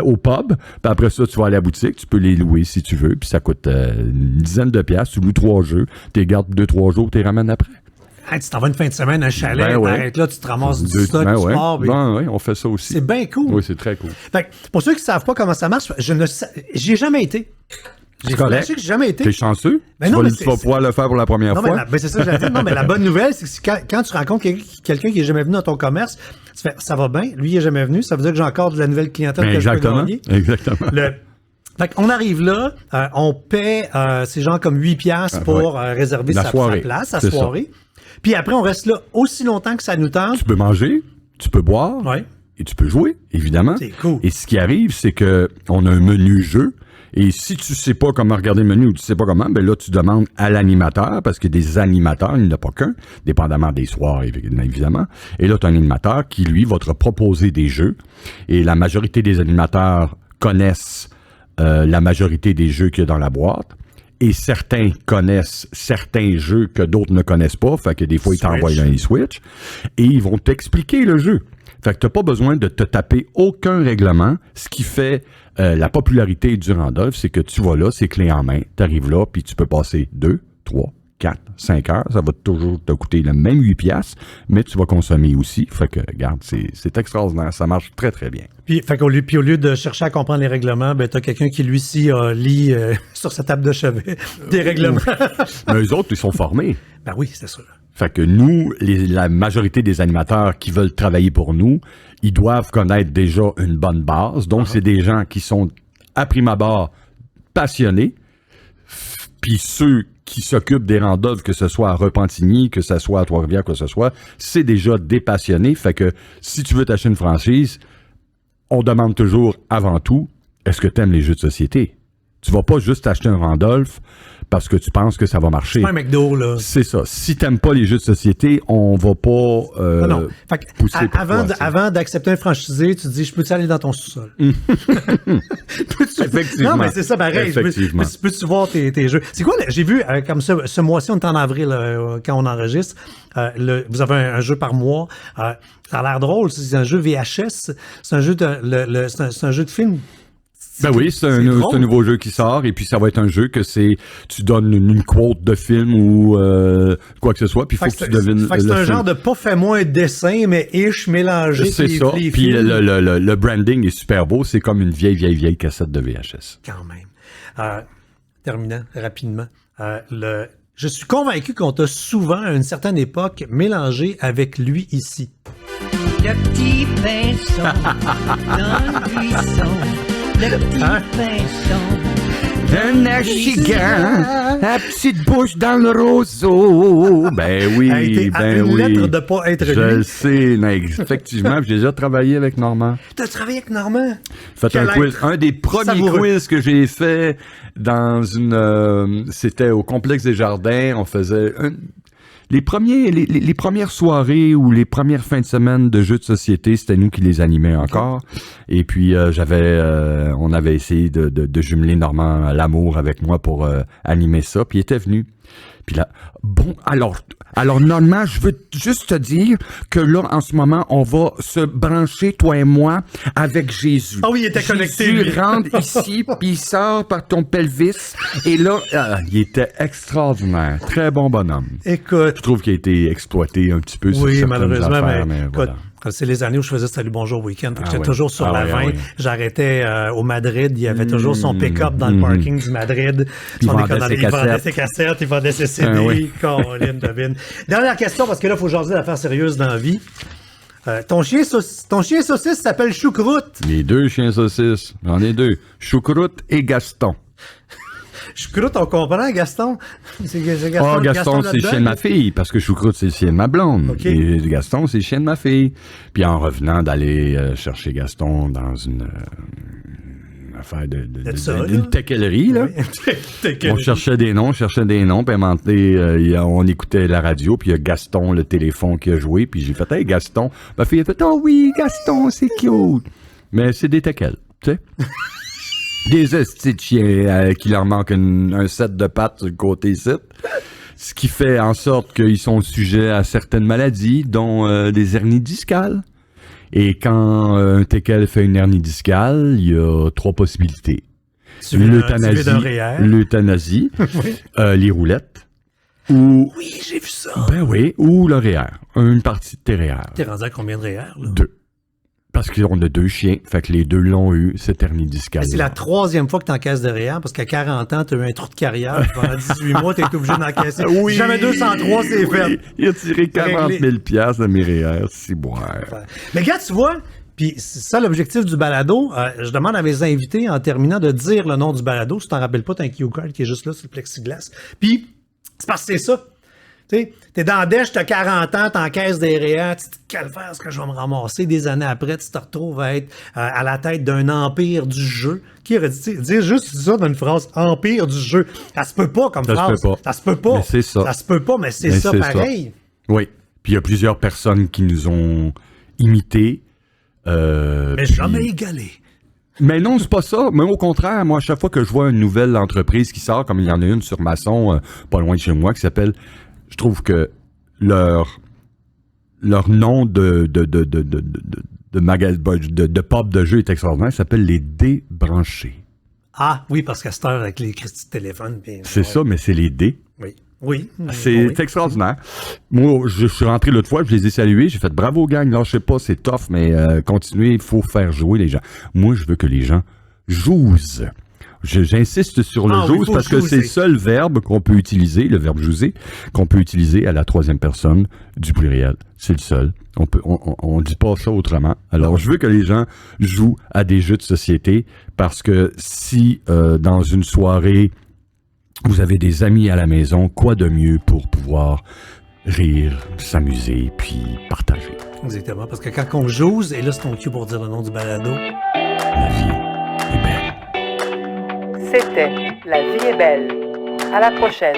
D: au pub, puis après ça, tu vas aller à la boutique, tu peux les louer si tu veux, puis ça coûte une dizaine de piastres, tu loues 3 jeux, tu les gardes 2-3 jours, tu les ramènes après.
A: Hey, tu t'en vas une fin de semaine à un chalet, t'arrêtes là, tu te ramasses du stock, tu pars.
D: Oui, on fait ça aussi.
A: C'est bien cool.
D: Oui, c'est très cool.
A: Fait que, pour ceux qui ne savent pas comment ça marche, j'y ai jamais été.
D: C'est correct.
A: J'ai jamais été.
D: T'es chanceux?
A: Ben
D: tu vas pouvoir le faire pour la première fois?
A: Ben c'est ça que j'allais dire. Non, mais la bonne nouvelle, c'est que quand tu rencontres quelqu'un qui n'est jamais venu dans ton commerce, tu fais, ça va bien, lui il n'est jamais venu, ça veut dire que j'ai encore de la nouvelle clientèle que je peux gagner.
D: Exactement.
A: Fait qu'on arrive là, on paie, c'est genre comme 8 piastres pour réserver
D: La
A: sa
D: soirée.
A: place, sa
D: C'est
A: soirée. Puis après, on reste là aussi longtemps que ça nous tente.
D: Tu peux manger, tu peux boire,
A: Ouais.
D: et tu peux jouer, évidemment.
A: C'est cool.
D: Et ce qui arrive, c'est que on a un menu jeu. Et si tu sais pas comment regarder le menu ou tu sais pas comment, ben là, tu demandes à l'animateur, parce que des animateurs, il n'y en a pas qu'un, dépendamment des soirs, évidemment. Et là, tu as un animateur qui, lui, va te proposer des jeux. Et la majorité des animateurs connaissent la majorité des jeux qu'il y a dans la boîte. Et certains connaissent certains jeux que d'autres ne connaissent pas. Fait que des fois, ils t'envoient dans les Switch. Et ils vont t'expliquer le jeu. Fait que t'as pas besoin de te taper aucun règlement. Ce qui fait la popularité du Randolph, c'est que tu vas là, c'est clé en main. T'arrives là, puis tu peux passer 2, 3, 4, 5 heures. Ça va toujours te coûter le même 8 piastres, mais tu vas consommer aussi. Fait que, regarde, c'est extraordinaire. Ça marche très, très bien.
A: Puis, au lieu de chercher à comprendre les règlements, ben, t'as quelqu'un qui, lui-ci, lit sur sa table de chevet des règlements.
D: Mais eux autres, ils sont formés.
A: Ben oui, c'est sûr.
D: Fait que nous, la majorité des animateurs qui veulent travailler pour nous, ils doivent connaître déjà une bonne base. Donc, c'est des gens qui sont, à prime abord, passionnés. Puis ceux qui s'occupent des Randolph, que ce soit à Repentigny, que ce soit à Trois-Rivières, que ce soit, c'est déjà des passionnés. Fait que si tu veux t'acheter une franchise, on demande toujours, avant tout, est-ce que tu aimes les jeux de société? Tu vas pas juste acheter un Randolph parce que tu penses que ça va marcher.
A: C'est pas un McDo, là.
D: C'est ça. Si t'aimes pas les jeux de société, on va pas
A: Non. Fait que,
D: pousser pour toi, ça.
A: avant d'accepter un franchisé, tu te dis, je peux-tu aller dans ton sous-sol? Peux-tu-
D: Effectivement.
A: Non, mais c'est ça, pareil.
D: Effectivement.
A: Peux-tu voir tes jeux? C'est quoi, j'ai vu, comme ça, ce mois-ci, on est en avril, quand on enregistre, vous avez un jeu par mois. Ça a l'air drôle, c'est un jeu VHS. C'est un jeu c'est un jeu de film.
D: Ben oui, c'est un nouveau jeu qui sort, et puis ça va être un jeu que tu donnes une quote de film ou quoi que ce soit, puis il faut que tu devines
A: Fait que c'est
D: le
A: un
D: film.
A: genre de pas fais-moi un dessin, mais ish mélangé.
D: C'est
A: puis
D: ça,
A: les
D: puis
A: films.
D: le branding est super beau, c'est comme une vieille cassette de VHS.
A: Quand même. Terminant rapidement. Je suis convaincu qu'on t'a souvent, à une certaine époque, mélangé avec lui ici.
C: Le petit pinson dans le buisson. Le petit pinson.
D: Un achigan, la petite bouche dans le roseau. Ben oui,
A: A été à
D: ben
A: une
D: oui.
A: lettre de pas être
D: Je
A: lui.
D: le sais, mais effectivement, j'ai déjà travaillé avec Normand.
A: T'as travaillé avec Normand?
D: Fait
A: Quel
D: un quiz,
A: être
D: un des premiers
A: savoureux.
D: quiz que j'ai fait dans c'était au Complexe des Jardins. On faisait les premières soirées ou les premières fins de semaine de jeux de société, c'était nous qui les animait encore. Et puis on avait essayé de jumeler Normand Lamour avec moi pour animer ça. Puis il était venu. Puis là, bon, alors Normand, je veux juste te dire que là, en ce moment, on va se brancher, toi et moi, avec Jésus.
A: Ah oui, il était connecté,
D: Jésus
A: lui.
D: rentre ici, puis il sort par ton pelvis. Et là, il était extraordinaire. Très bon bonhomme.
A: Écoute,
D: Je trouve qu'il a été exploité un petit peu sur
A: oui,
D: certaines
A: malheureusement,
D: affaires,
A: mais
D: mais voilà.
A: écoute, c'est les années où je faisais Salut Bonjour Week-end. J'étais
D: ouais.
A: toujours sur
D: Ah
A: la
D: ouais,
A: 20.
D: ah ouais.
A: J'arrêtais au Madrid. Il y avait toujours son pick-up dans le parking du Madrid.
D: Il
A: Son
D: vendait
A: économie,
D: ses
A: il vendait
D: cassettes.
A: ses cassettes, il vendait ses CD.
D: Ah oui.
A: Caroline, David. Dernière question, parce que là, il faut jaser d'affaires sérieuses dans la vie. Ton chien saucisse s'appelle Choucroute.
D: Les deux chiens saucisses. J'en ai deux. Choucroute et Gaston.
A: Choucroute, on comprend, Gaston? C'est Gaston,
D: Ah, Gaston, c'est le
A: là-dedans?
D: chien de ma fille, parce que Choucroute, c'est le chien de ma blonde.
A: OK.
D: Et Gaston, c'est le chien de ma fille. Puis en revenant d'aller chercher Gaston dans une affaire d'une teckellerie, là. On cherchait des noms, puis à un moment donné, on écoutait la radio, puis il y a Gaston, le téléphone qui a joué, puis j'ai fait « Hey, Gaston! » Ma fille a fait « Oh oui, Gaston, c'est cute! » Mais c'est des teckels, tu sais. Des estis de chiens qui leur manque un set de pattes sur le côté site. Ce qui fait en sorte qu'ils sont sujets à certaines maladies, dont des hernies discales. Et quand un teckel fait une hernie discale, il y a 3 possibilités.
A: Tu veux d'un REER?
D: L'euthanasie, les roulettes, ou...
A: Oui, j'ai vu ça.
D: Ben oui, ou le REER. Une partie de tes REER.
A: T'es rendu à combien de REER, là?
D: 2. Parce qu'on a 2 chiens, fait que les 2 l'ont eu, cette hernie discale.
A: C'est la 3e fois que tu encaisses de REER, parce qu'à 40 ans, tu as eu un trou de carrière. Pendant 18 mois, tu es obligé d'encaisser.
D: Oui.
A: Jamais 203, c'est fait.
D: Il a tiré 40 000 piastres de mes REER, c'est boire.
A: Mais regarde, tu vois, Puis c'est ça l'objectif du balado. Je demande à mes invités, en terminant, de dire le nom du balado. Si tu t'en rappelles pas, t'as un cue card qui est juste là sur le plexiglas. Puis c'est parce que c'est ça. Tu sais, t'es dans la dèche, t'as 40 ans, t'encaisses des réels, tu te dis, calvaire, est-ce que je vais me ramasser? Des années après, tu te retrouves à être à la tête d'un empire du jeu. Qui aurait dit, dire juste ça dans une phrase, empire du jeu? Ça se peut pas comme phrase.
D: Se peut pas.
A: Ça se peut pas.
D: Mais c'est ça.
A: Ça se peut pas, mais c'est ça pareil.
D: Oui. Puis il y a plusieurs personnes qui nous ont imités.
A: Mais
D: puis...
A: jamais égalé.
D: Mais non, c'est pas ça. Mais au contraire, moi, à chaque fois que je vois une nouvelle entreprise qui sort, comme il y en a une sur Masson, pas loin de chez moi, qui s'appelle... Je trouve que leur nom de pop de jeu est extraordinaire. Ça s'appelle Les Débranchés.
A: Ah, oui, parce qu'à cette heure, avec les crédits de téléphone... Puis,
D: c'est ça, mais c'est les D.
A: Oui. Oui.
D: C'est extraordinaire. Moi, je suis rentré l'autre fois, je les ai salués, j'ai fait bravo gang, là, je sais pas, c'est tough, mais continuez, il faut faire jouer les gens. Moi, je veux que les gens jouent. J'insiste sur le joue parce que c'est le seul verbe qu'on peut utiliser, le verbe jouer, qu'on peut utiliser à la troisième personne du pluriel. C'est le seul. On dit pas ça autrement. Alors, je veux que les gens jouent à des jeux de société parce que si dans une soirée, vous avez des amis à la maison, quoi de mieux pour pouvoir rire, s'amuser, puis partager.
A: Exactement, parce que quand on joue, et là c'est ton cue pour dire le nom du balado,
D: la vie est belle.
B: C'était La vie est belle. À la prochaine.